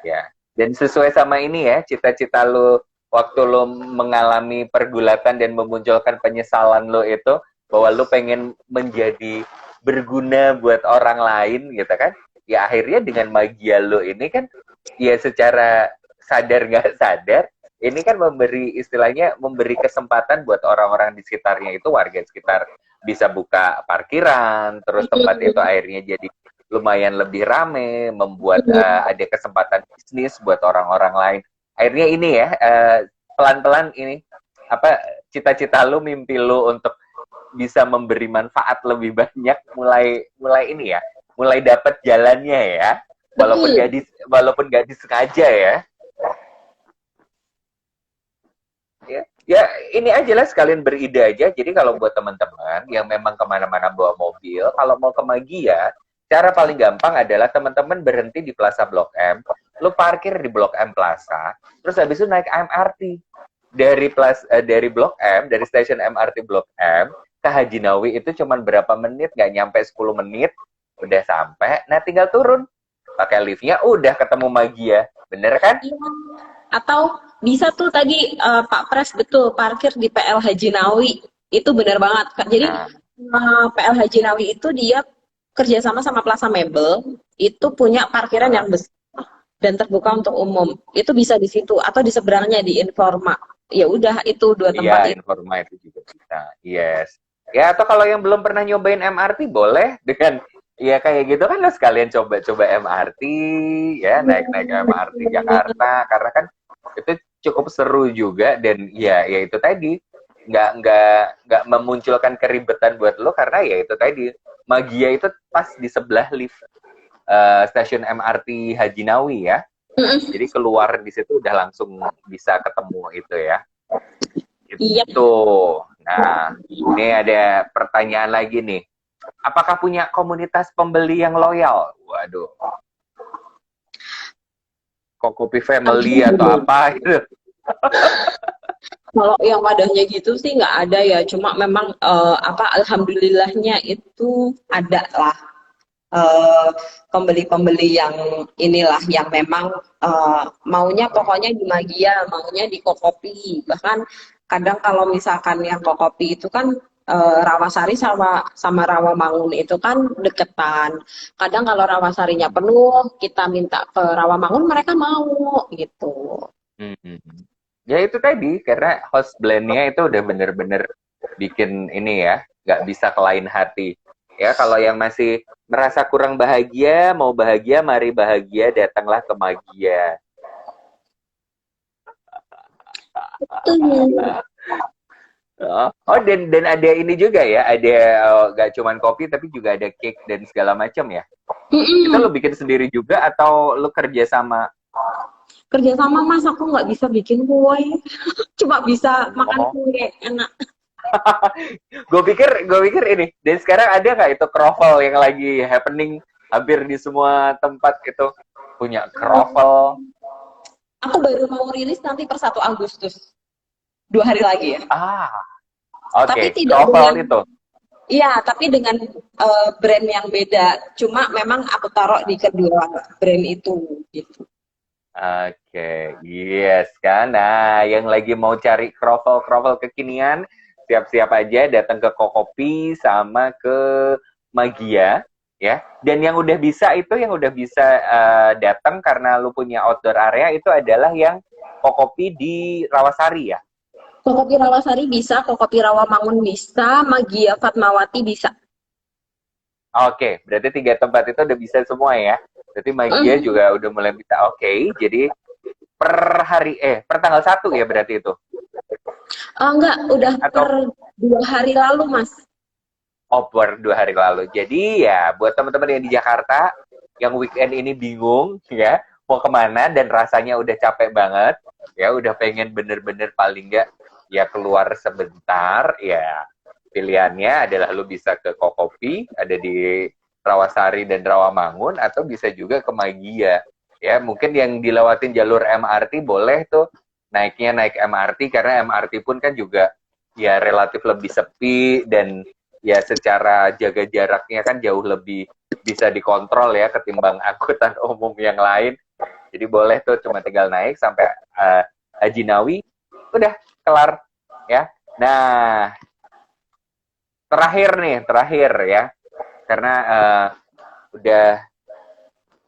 ya. Dan sesuai sama ini ya, cita-cita lu waktu lu mengalami pergulatan dan memunculkan penyesalan lu itu bahwa lu pengen menjadi berguna buat orang lain gitu kan. Ya akhirnya dengan magia lu ini kan ya secara sadar nggak sadar ini kan memberi istilahnya memberi kesempatan buat orang-orang di sekitarnya itu warga sekitar bisa buka parkiran, terus tempat itu akhirnya jadi lumayan lebih rame, membuat ada kesempatan bisnis buat orang-orang lain. Akhirnya ini ya pelan-pelan ini apa cita-cita lu, mimpi lu untuk bisa memberi manfaat lebih banyak mulai mulai ini ya, mulai dapat jalannya ya. Betul. Walaupun gak disengaja ya. Ya ini aja lah sekalian beride aja. Jadi kalau buat teman-teman yang memang kemana-mana bawa mobil, kalau mau ke Magia, cara paling gampang adalah teman-teman berhenti di Plaza Blok M, lu parkir di Blok M Plaza, terus habis itu naik MRT dari Blok M, dari stasiun MRT Blok M ke Haji Nawi itu cuman berapa menit, nggak nyampe 10 menit, udah sampai. Nah tinggal turun, pakai liftnya, udah ketemu Magia, bener kan? Iya. Atau bisa tuh tadi Pak Pres betul parkir di PL Haji Nawi. Itu benar banget, Kak. Jadi Nah, PL Haji Nawi itu dia kerjasama sama Plaza Mebel itu punya parkiran uh, yang besar dan terbuka untuk umum. Itu bisa di situ atau di seberangnya di Informa. Ya udah itu dua iya, tempat itu. Informa itu juga bisa. Yes. Ya, atau kalau yang belum pernah nyobain MRT, boleh dengan ya kayak gitu kan lo sekalian coba-coba MRT, ya naik-naik MRT Jakarta, karena kan itu cukup seru juga dan ya itu tadi nggak memunculkan keribetan buat lo karena ya itu tadi Magia itu pas di sebelah lift stasiun MRT Haji Nawi ya. Jadi keluar di situ udah langsung bisa ketemu itu ya. Iya. Itu. Nah, ini ada pertanyaan lagi nih. Apakah punya komunitas pembeli yang loyal? Waduh, kok kopi family atau apa gitu? Kalau yang wadahnya gitu sih nggak ada ya, cuma memang apa alhamdulillahnya itu ada lah eh, pembeli-pembeli yang inilah yang memang maunya pokoknya di Magia, maunya di Kokopi. Bahkan kadang kalau misalkan yang Kokopi itu kan Rawasari sama sama Rawamangun itu kan deketan. Kadang kalau Rawasarinya penuh, kita minta ke Rawamangun mereka mau gitu. Hmm. Ya itu tadi, karena host blend-nya itu udah bener-bener bikin ini ya, nggak bisa ke lain hati. Ya kalau yang masih merasa kurang bahagia, mau bahagia, mari bahagia, datanglah ke Magia. Betul. Oh dan ada ini juga ya, ada nggak cuman kopi tapi juga ada cake dan segala macam ya. Itu lo Mm-mm. bikin sendiri juga atau lo kerja sama? Kerja sama Mas, aku nggak bisa bikin kue. Cuma bisa makan Oh, kue enak. gue pikir ini. Dan sekarang ada nggak itu kroffel yang lagi happening hampir di semua tempat itu punya kroffel? Aku baru mau rilis nanti per 1 Agustus. 2 hari lagi ya. Ah, Tapi oke, tidak dengan, kroffel itu. iya, tapi dengan brand yang beda. Cuma memang aku taruh di kedua brand itu. Gitu. Oke, yes kan. Nah, yang lagi mau cari kroffel-kroffel kekinian, siap-siap aja datang ke Kokopi sama ke Magia ya. Dan yang udah bisa itu yang udah bisa datang karena lu punya outdoor area itu adalah yang Kokopi di Rawasari ya. Kokopi Rawasari bisa, Kokopi Rawamangun bisa, Magia Fatmawati bisa. Oke, berarti 3 tempat itu udah bisa semua ya. Berarti Magia Mm. juga udah mulai bisa. Oke, jadi per tanggal 1 ya berarti itu. Enggak, udah per Atau 2 hari lalu, Mas. over 2 hari lalu. Jadi ya buat teman-teman yang di Jakarta yang weekend ini bingung ya mau kemana dan rasanya udah capek banget ya udah pengen bener-bener paling nggak ya keluar sebentar ya Pilihannya adalah lu bisa ke Kokopi, ada di Rawasari dan Rawamangun, atau bisa juga ke Magia. Ya, mungkin yang dilewatin jalur MRT boleh tuh naiknya naik MRT, karena MRT pun kan juga ya relatif lebih sepi, dan ya secara jaga jaraknya kan jauh lebih bisa dikontrol ya ketimbang angkutan umum yang lain. Jadi boleh tuh cuma tinggal naik sampai Haji Nawi, udah kelar ya. Nah, terakhir ya, karena udah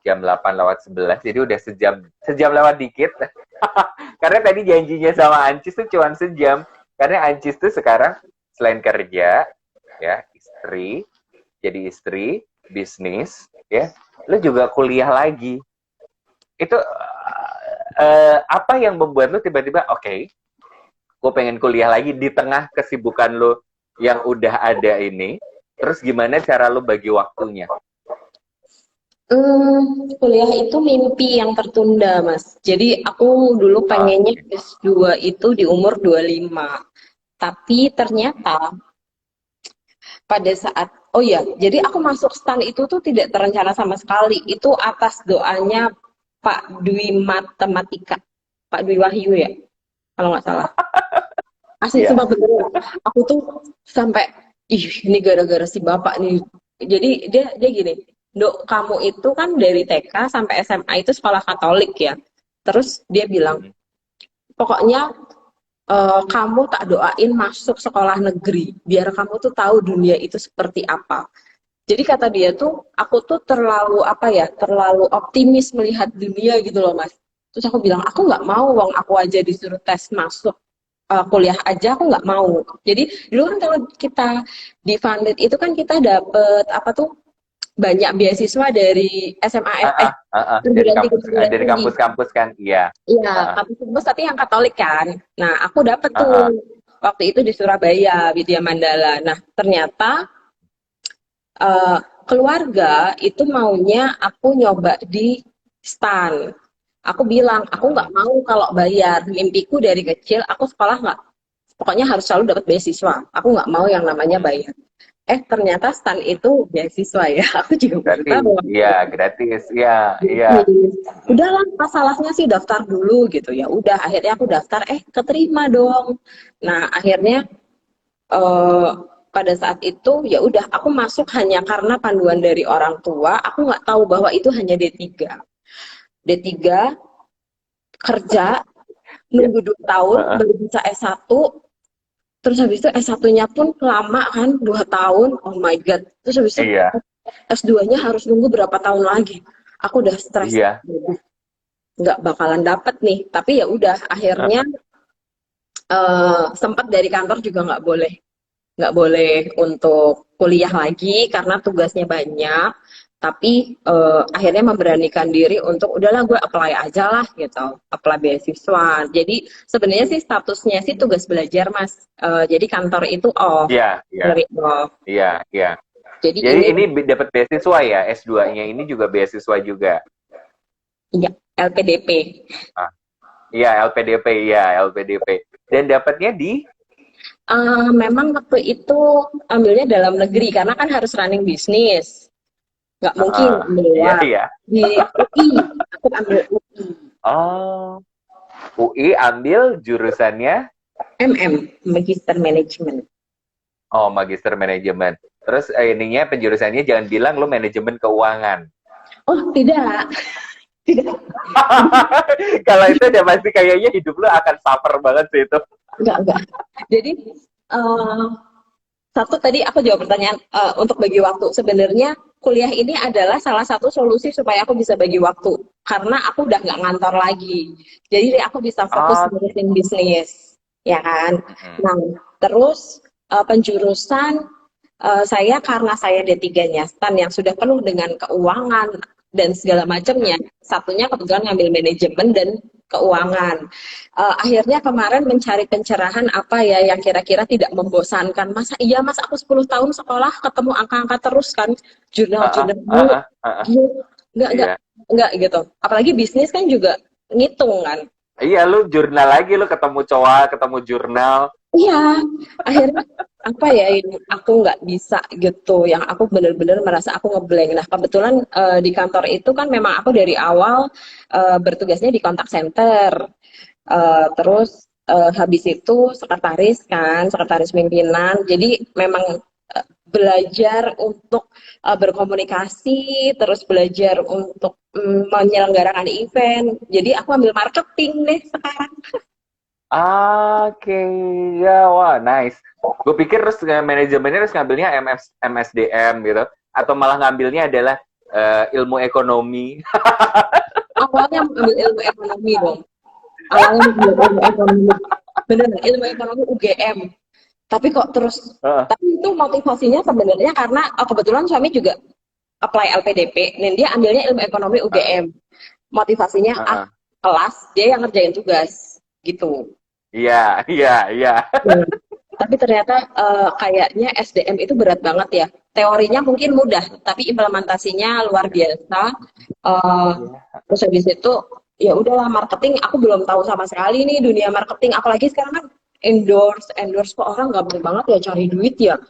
jam 8:11, jadi udah sejam lewat dikit. Karena tadi janjinya sama Ancis tuh cuma sejam, karena Ancis tuh sekarang selain kerja ya, istri, bisnis ya, lu juga kuliah lagi. Itu apa yang membuat lu tiba-tiba oke, gue pengen kuliah lagi di tengah kesibukan lu yang udah ada ini? Terus gimana cara lu bagi waktunya? Kuliah itu mimpi yang tertunda, Mas. Jadi aku dulu pengennya S2 itu di umur 25. Tapi ternyata pada saat, oh ya, jadi aku masuk STAN itu tuh tidak terencana sama sekali. Itu atas doanya Pak Dwi Matematika, Pak Dwi Wahyu ya, kalau nggak salah. Asli Iya. sumpah bener. Aku tuh sampai, ih ini gara-gara si bapak nih. Jadi dia gini, Dok, kamu itu kan dari TK sampai SMA itu sekolah Katolik ya. Terus dia bilang, pokoknya kamu tak doain masuk sekolah negeri, biar kamu tuh tahu dunia itu seperti apa. Jadi kata dia tuh, aku tuh terlalu apa ya, terlalu optimis melihat dunia gitu loh Mas. Terus aku bilang, aku nggak mau, wong aku aja disuruh tes masuk kuliah aja aku nggak mau. Jadi dulu kan kalau kita di funded itu kan kita dapet apa tuh banyak beasiswa dari SMA perguruan tinggi perguruan Dari tinggi. kampus-kampus kan, iya. Iya, kampus tapi yang Katolik kan. Nah, aku dapet tuh waktu itu di Surabaya, Widya Mandala. Nah, ternyata keluarga itu maunya aku nyoba di STAN. Aku bilang, aku nggak mau kalau bayar. Mimpiku dari kecil, aku sekolah nggak, pokoknya harus selalu dapat beasiswa. Aku nggak mau yang namanya bayar. Ternyata STAN itu beasiswa ya. Aku juga baru Gratis, tahu. iya, gratis, iya, iya. Udahlah, masalahnya sih daftar dulu gitu ya. Udah, akhirnya aku daftar, keterima dong. Nah, akhirnya eh, pada saat itu ya udah aku masuk hanya karena panduan dari orang tua. Aku nggak tahu bahwa itu hanya D3. D3 kerja nunggu 2 tahun baru bisa S1. Terus habis itu S1-nya pun lama kan, 2 tahun. Oh my God. Terus habis itu Iya, S2-nya harus nunggu berapa tahun lagi. Aku udah stres. iya. Nggak bakalan dapet nih. Tapi ya udah, akhirnya sempat dari kantor juga nggak boleh untuk kuliah lagi karena tugasnya banyak. Tapi akhirnya memberanikan diri untuk udahlah gue apply aja lah gitu, apply beasiswa. Jadi sebenarnya sih statusnya sih tugas belajar Mas. Jadi kantor itu off, Iya, iya, dari off. iya, iya. Jadi Jadi ini ini dapat beasiswa ya, S2-nya ini juga beasiswa juga. ya LPDP. Ah, iya, LPDP, iya, LPDP. Dan dapatnya di Memang waktu itu ambilnya dalam negeri karena kan harus running bisnis. Nggak mungkin ambil iya, luar. iya. Di UI, aku ambil UI. Oh, UI ambil jurusannya Magister Management. oh, Magister Manajemen. Terus ininya penjurusannya jangan bilang lu manajemen keuangan. Oh, tidak. Tidak. Kalau itu udah pasti kayaknya hidup lu akan suffer banget sih itu. Enggak. Jadi, eh, satu tadi aku jawab pertanyaan untuk bagi waktu. Sebenarnya kuliah ini adalah salah satu solusi supaya aku bisa bagi waktu. Karena aku udah nggak ngantor lagi. Jadi aku bisa fokus ngurusin bisnis. Ya kan? Nah, terus penjurusan saya karena saya D3-nya STAN yang sudah penuh dengan keuangan dan segala macamnya. Satunya kebetulan ngambil manajemen dan keuangan. Akhirnya kemarin mencari pencerahan apa ya yang kira-kira tidak membosankan. Masa iya Mas aku 10 tahun sekolah ketemu angka-angka terus kan, jurnal-jurnal dulu. Enggak gitu. Apalagi bisnis kan juga ngitung kan. Iya, lu jurnal lagi, lu ketemu cowok, ketemu jurnal. Iya, akhirnya apa ya ini aku nggak bisa gitu, yang aku bener-bener merasa aku ngeblank. Nah kebetulan di kantor itu kan memang aku dari awal bertugasnya di kontak center. Terus habis itu sekretaris kan, sekretaris pimpinan. Jadi memang belajar untuk berkomunikasi, terus belajar untuk menyelenggarakan event. Jadi aku ambil marketing deh sekarang. Oke, ya, wah, nice. Gue pikir terus manajemennya terus ngambilnya MSDM gitu, atau malah ngambilnya adalah ilmu ekonomi. Awalnya ambil ilmu ekonomi dong. Awalnya ambil ilmu ekonomi. Bener, ilmu ekonomi UGM. Tapi kok terus, Heeh, tapi itu motivasinya sebenarnya karena kebetulan suami juga apply LPDP, dan dia ambilnya ilmu ekonomi heeh, UGM. Motivasinya heeh. kelas, dia yang ngerjain tugas gitu. Iya, iya, iya. Hmm. Tapi ternyata kayaknya SDM itu berat banget ya. Teorinya mungkin mudah, tapi implementasinya luar biasa. Eh, Iya. terus habis itu ya udahlah, marketing aku belum tahu sama sekali nih dunia marketing. Apalagi sekarang kan endorse, endorse kok orang gampang banget ya cari duit ya,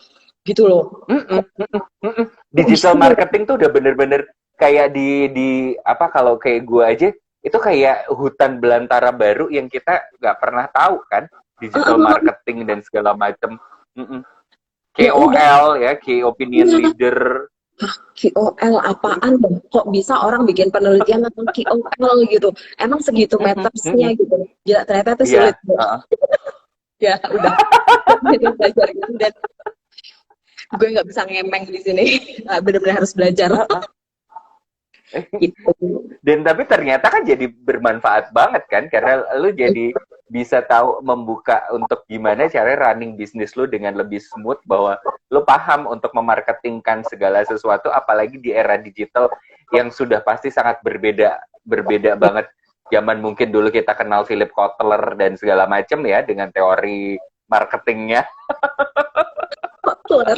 gitu loh. Mm-mm, mm-mm, mm-mm. Kok bisa Digital ya? marketing tuh udah bener-bener kayak di apa, kalau kayak gue aja itu kayak hutan belantara baru yang kita nggak pernah tahu kan, digital marketing dan segala macam. Mm-mm. Ya udah, KOL ya, key opinion iya. leader. KOL apaan dong? Kok bisa orang bikin penelitian tentang KOL gitu? Emang segitu Mm-mm, metersnya mm-mm. gitu? Gila, ternyata itu sulit. Iya, heeh. Ya udah, jadi belajar gitu, dan gue nggak bisa ngemeng di sini. Bener-bener harus belajar Heeh. gitu. Dan tapi ternyata kan jadi bermanfaat banget kan, karena lu jadi bisa tahu membuka untuk gimana cara running bisnis lu dengan lebih smooth, bahwa lu paham untuk memarketingkan segala sesuatu, apalagi di era digital yang sudah pasti sangat berbeda banget. Zaman mungkin dulu kita kenal Philip Kotler dan segala macam ya, dengan teori marketingnya. Keluar.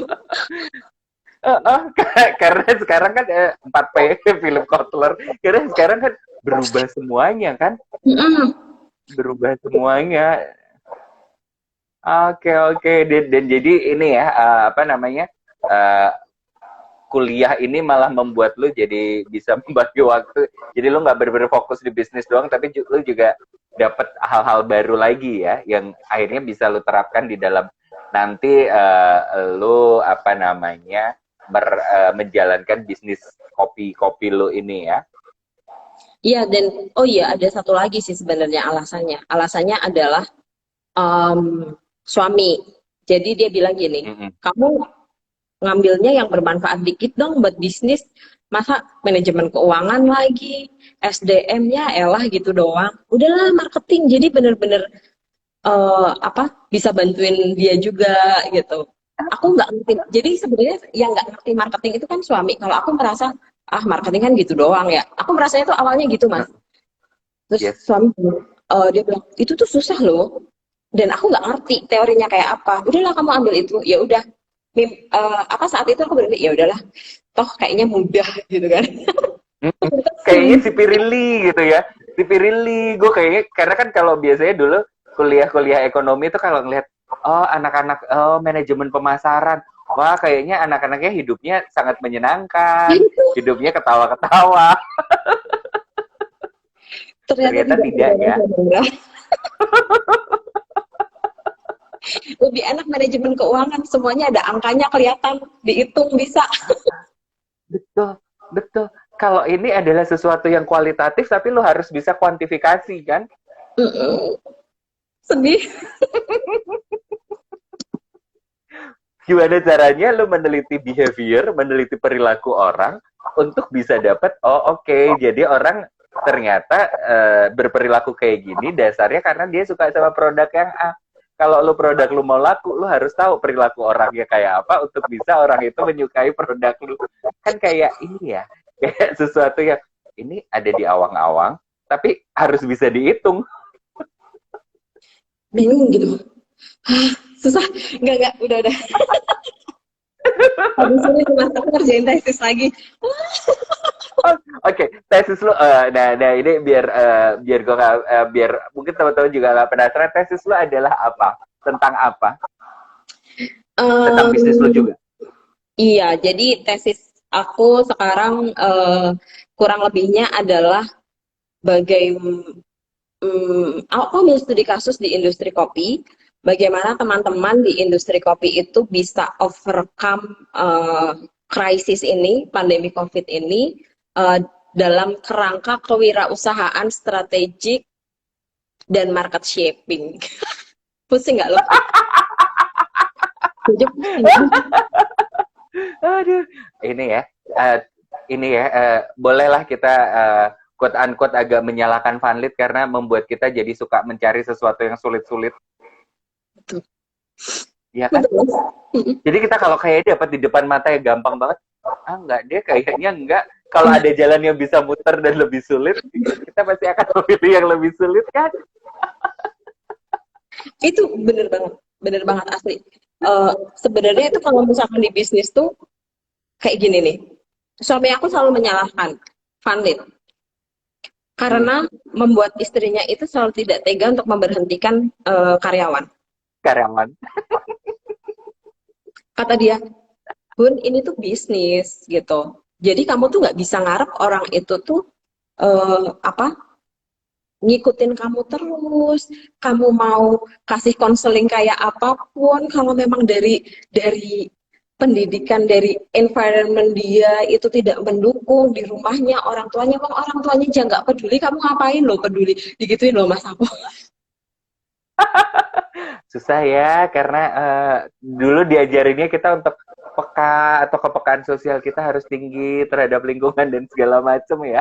Karena sekarang kan 4P Philip Kotler, karena sekarang kan berubah semuanya kan, Mm-mm. berubah semuanya. Oke, oke. Dan jadi ini ya, apa namanya, eh, kuliah ini malah membuat lu jadi bisa membagi waktu. Jadi lu nggak benar-benar fokus di bisnis doang, tapi lu juga dapat hal-hal baru lagi ya, yang akhirnya bisa lu terapkan di dalam nanti lu apa namanya menjalankan bisnis kopi-kopi lu ini ya. Iya, dan oh iya, ada satu lagi sih sebenarnya alasannya. Alasannya adalah em, suami. Jadi dia bilang gini, Mm-mm. kamu ngambilnya yang bermanfaat dikit dong buat bisnis. Masa manajemen keuangan lagi, SDM-nya elah gitu doang. Udahlah marketing. Jadi bener-bener apa, bisa bantuin dia juga gitu. Aku nggak ngerti. Jadi sebenarnya yang nggak ngerti marketing itu kan suami. Kalau aku merasa ah marketing kan gitu doang ya. Aku merasanya tuh awalnya gitu mas. Terus Yes. suami dia bilang itu tuh susah loh. Dan aku nggak ngerti teorinya kayak apa. Udahlah kamu ambil itu. Ya udah. Apa saat itu aku berpikir ya udahlah. Toh kayaknya mudah gitu kan. Mm-mm. Kayaknya Sulit. si Pirili gitu ya. Si Pirili, gue kayaknya, karena kan kalau biasanya dulu kuliah-kuliah ekonomi itu kalau ngelihat, oh anak-anak, oh manajemen pemasaran, wah kayaknya anak-anaknya hidupnya sangat menyenangkan, hidupnya ketawa-ketawa. Ternyata Ternyata tidak tidak ya. saudara-saudara. Lebih enak manajemen keuangan, semuanya ada angkanya kelihatan, dihitung bisa. Betul, betul. Kalau ini adalah sesuatu yang kualitatif, tapi lo harus bisa kuantifikasi kan? Mm-mm. Sedih. Gimana caranya lo meneliti behavior, meneliti perilaku orang untuk bisa dapat, oh oke, jadi orang ternyata berperilaku kayak gini dasarnya karena dia suka sama produk yang A. Kalau lo produk lo mau laku, lo harus tahu perilaku orangnya kayak apa untuk bisa orang itu menyukai produk lo. Kan kayak ini ya, kayak sesuatu yang ini ada di awang-awang, tapi harus bisa dihitung. Bingung gitu. Susah. Enggak, udah. Habis ini cuma aku kerjain tesis lagi. Oke, tesis lu, nah ini biar gue nggak, biar mungkin teman-teman juga nggak penasaran, tesis lu adalah apa, tentang apa? Tentang bisnis lu Em, juga. iya, jadi tesis aku sekarang kurang lebihnya adalah aku ambil studi kasus di industri kopi, bagaimana teman-teman di industri kopi itu bisa overcome krisis ini, pandemi COVID ini, eh, dalam kerangka kewirausahaan strategik dan market shaping. Pusing nggak lo? Jujur pusing. Aduh, ini ya, eh, bolehlah kita quote unquote agak menyalahkan Vanlit karena membuat kita jadi suka mencari sesuatu yang sulit-sulit, Betul. ya kan? Betul. Jadi kita kalau kayak dapat di depan mata ya gampang banget. Ah enggak, dia kayaknya enggak. Kalau ada jalan yang bisa muter dan lebih sulit, kita pasti akan memilih yang lebih sulit kan? Itu bener banget asli. Sebenarnya itu kalau misalkan di bisnis tuh kayak gini nih. Suami aku selalu menyalahkan Vanlit Hmm, karena membuat istrinya itu selalu tidak tega untuk memberhentikan karyawan. karyawan. Kata dia, Bun, ini tuh bisnis gitu. Jadi kamu tuh nggak bisa ngarep orang itu tuh apa ngikutin kamu terus. Kamu mau kasih konseling kayak apapun, kalau memang dari pendidikan, dari environment dia itu tidak mendukung di rumahnya, orang tuanya aja nggak peduli, kamu ngapain lo peduli, digituin loh mas aku. Susah ya, karena dulu diajarinnya kita untuk peka atau kepekaan sosial kita harus tinggi terhadap lingkungan dan segala macam ya.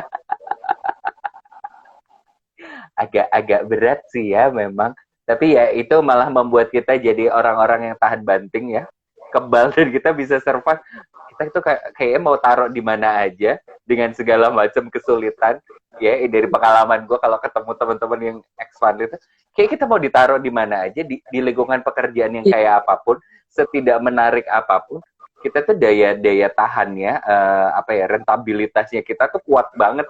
Agak-agak berat sih ya memang. Tapi ya itu malah membuat kita jadi orang-orang yang tahan banting ya. Kebal dan kita bisa survive. Kita itu kayaknya mau taruh di mana aja dengan segala macam kesulitan. Ya dari pengalaman gue kalau ketemu teman-teman yang ex-fan itu, kayak kita mau ditaruh di mana aja di lingkungan pekerjaan yang kayak apapun, setidak menarik apapun, kita tuh daya tahannya apa ya rentabilitasnya kita tuh kuat banget.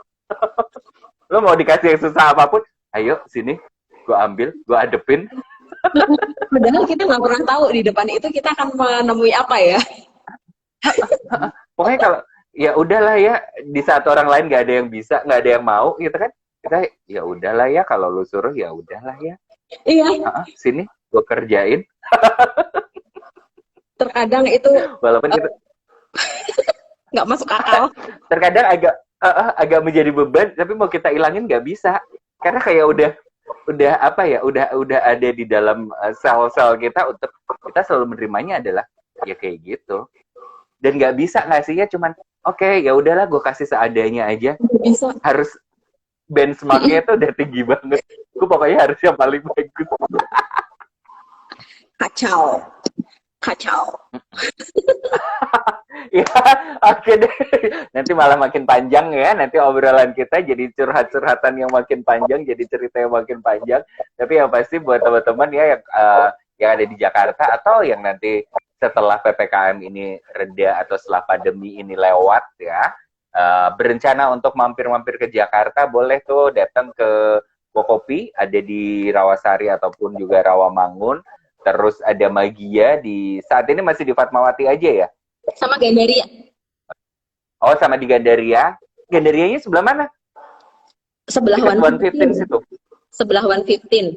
Lo mau dikasih yang susah apapun, ayo sini, gue ambil, gue adepin. Padahal kita nggak pernah tahu di depan itu kita akan menemui apa ya. Pokoknya kalau ya udahlah ya, di saat orang lain nggak ada yang bisa, nggak ada yang mau, gitu kan? Kita ya udahlah ya, kalau lu suruh ya udahlah ya. Iya, Sini, gue kerjain. terkadang itu Walaupun kita nggak masuk akal. terkadang agak menjadi beban, tapi mau kita ilangin nggak bisa, karena kayak udah apa ya, udah ada di dalam sel-sel kita untuk kita selalu menerimanya adalah ya kayak gitu. Dan nggak bisa ngasihnya cuman oke, ya udahlah gue kasih seadanya aja, Nggak bisa. harus benchmarknya tuh udah tinggi banget, gue pokoknya harus yang paling bagus. Kacau, kacau. Ya oke deh, nanti malah makin panjang ya, nanti obrolan kita jadi curhat-curhatan yang makin panjang, jadi cerita yang makin panjang. Tapi yang pasti buat teman-teman ya yang ada di Jakarta atau yang nanti setelah PPKM ini reda atau setelah pandemi ini lewat ya, berencana untuk mampir-mampir ke Jakarta, boleh tuh datang ke Kokopi, ada di Rawasari ataupun juga Rawamangun. Terus ada Magia di saat ini masih di Fatmawati aja ya. Sama Gandaria. Oh, sama di Gandaria. Gandarianya sebelah mana? Sebelah Dekat 115 115. situ. Sebelah 115.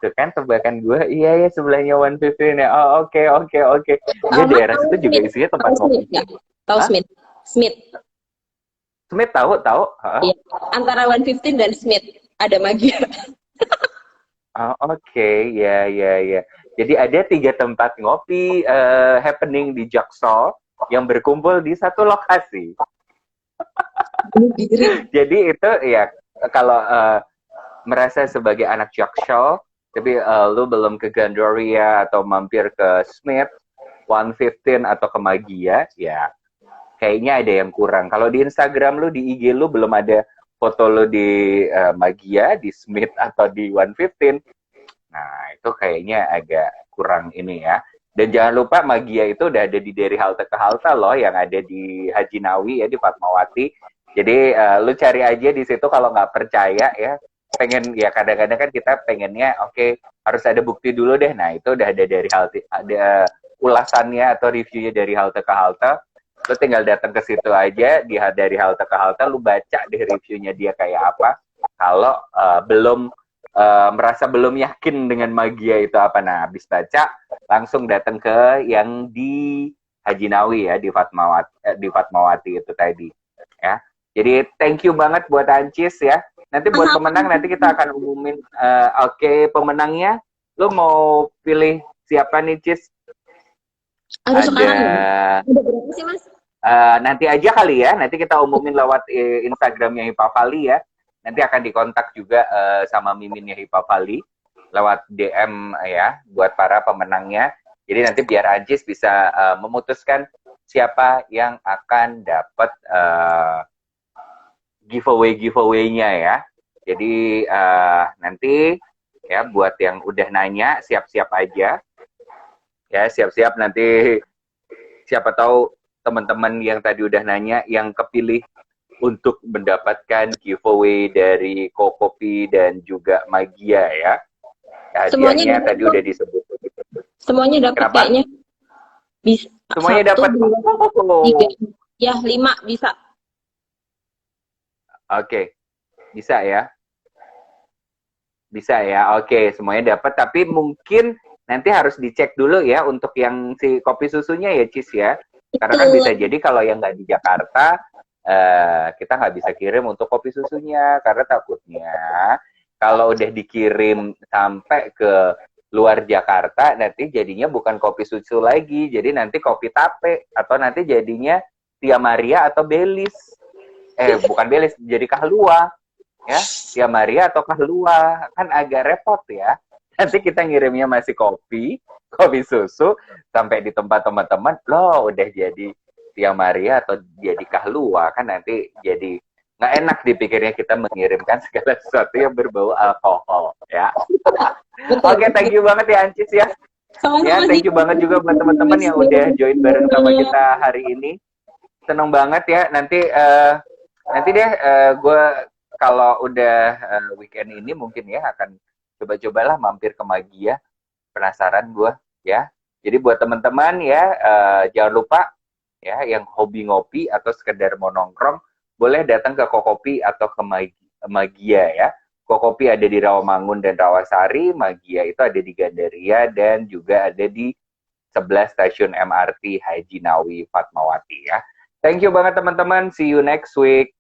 Tuh kan tebakan gue, iya ya sebelahnya 115 ya. Oh, oke. Dia Mas daerah tahu situ juga Smith? isinya tempat Tahu ngopi. Smith nggak? Tahu Hah? Smith? Smith. Smith tahu. Iya. Antara 115 dan Smith ada Magia. Oh, oke. Ya. Jadi ada 3 tempat ngopi happening di Jaksel yang berkumpul di satu lokasi. Bunuh diri. Jadi itu ya kalau merasa sebagai anak Jaksel, tapi lu belum ke Gandaria atau mampir ke Smith, 115 atau ke Magia, ya kayaknya ada yang kurang. Kalau di Instagram lu, di IG lu belum ada foto lu di Magia, di Smith atau di 115, nah itu kayaknya agak kurang ini ya. Dan jangan lupa Magia itu udah ada dari halte ke halte loh, yang ada di Haji Nawi ya, di Fatmawati. Jadi lu cari aja di situ kalau nggak percaya ya. pengen ya kadang-kadang kan kita pengennya oke, harus ada bukti dulu deh. Nah itu udah ada dari halte, ada ulasannya atau reviewnya dari halte ke halte. Lu tinggal datang ke situ aja, dari halte ke halte lu baca deh reviewnya dia kayak apa. Kalau belum merasa belum yakin dengan Magia itu apa, nah habis baca langsung datang ke yang di Haji Nawi ya, di Fatmawati itu tadi ya. Jadi thank you banget buat Ancis ya. Nanti buat pemenang nanti kita akan umumin. Oke, pemenangnya lu mau pilih siapa nih, Cis? Aduh, sekarang Ada udah berapa sih, Mas? nanti aja kali ya, nanti kita umumin lewat Instagramnya Hipavali ya. Nanti akan dikontak juga sama miminnya Hipavali lewat DM ya buat para pemenangnya. Jadi nanti biar Ancis bisa memutuskan siapa yang akan dapat giveaway-nya ya. Jadi nanti ya buat yang udah nanya siap-siap aja. Ya, siap-siap nanti siapa tahu teman-teman yang tadi udah nanya yang kepilih untuk mendapatkan giveaway dari Kokopi dan juga Magia ya. Hadiahnya tadi udah disebut. Semuanya dapat kayaknya. Bisa. Semuanya dapat. 3. Ya, 5 bisa. Oke. Bisa ya. Bisa ya. Oke, semuanya dapat tapi mungkin nanti harus dicek dulu ya untuk yang si kopi susunya ya, Cis ya. Karena kan bisa jadi kalau yang nggak di Jakarta kita nggak bisa kirim untuk kopi susunya karena takutnya kalau udah dikirim sampai ke luar Jakarta nanti jadinya bukan kopi susu lagi, jadi nanti kopi tape atau nanti jadinya Tia Maria atau Belis. Bukan Belis, jadi Kahlua ya. Tia Maria atau Kahlua kan agak repot ya. Nanti kita ngirimnya masih kopi susu sampai di tempat teman-teman loh udah jadi Tia Maria atau jadi Kahlua, kan nanti jadi nggak enak dipikirnya kita mengirimkan segala sesuatu yang berbau alkohol ya. Oke, thank you banget ya Ancis ya. Ya, thank you banget juga buat teman-teman yang udah join bareng sama kita hari ini. Seneng banget ya. Nanti deh gue kalau udah weekend ini mungkin ya akan coba-cobalah mampir ke Magia. Penasaran gue ya. Jadi buat teman-teman ya jangan lupa ya yang hobi ngopi atau sekedar mau nongkrong boleh datang ke Kokopi atau ke Magia ya. Kokopi ada di Rawamangun dan Rawasari, Magia itu ada di Gandaria dan juga ada di sebelah stasiun MRT Haji Nawi Fatmawati ya. Thank you banget teman-teman, see you next week.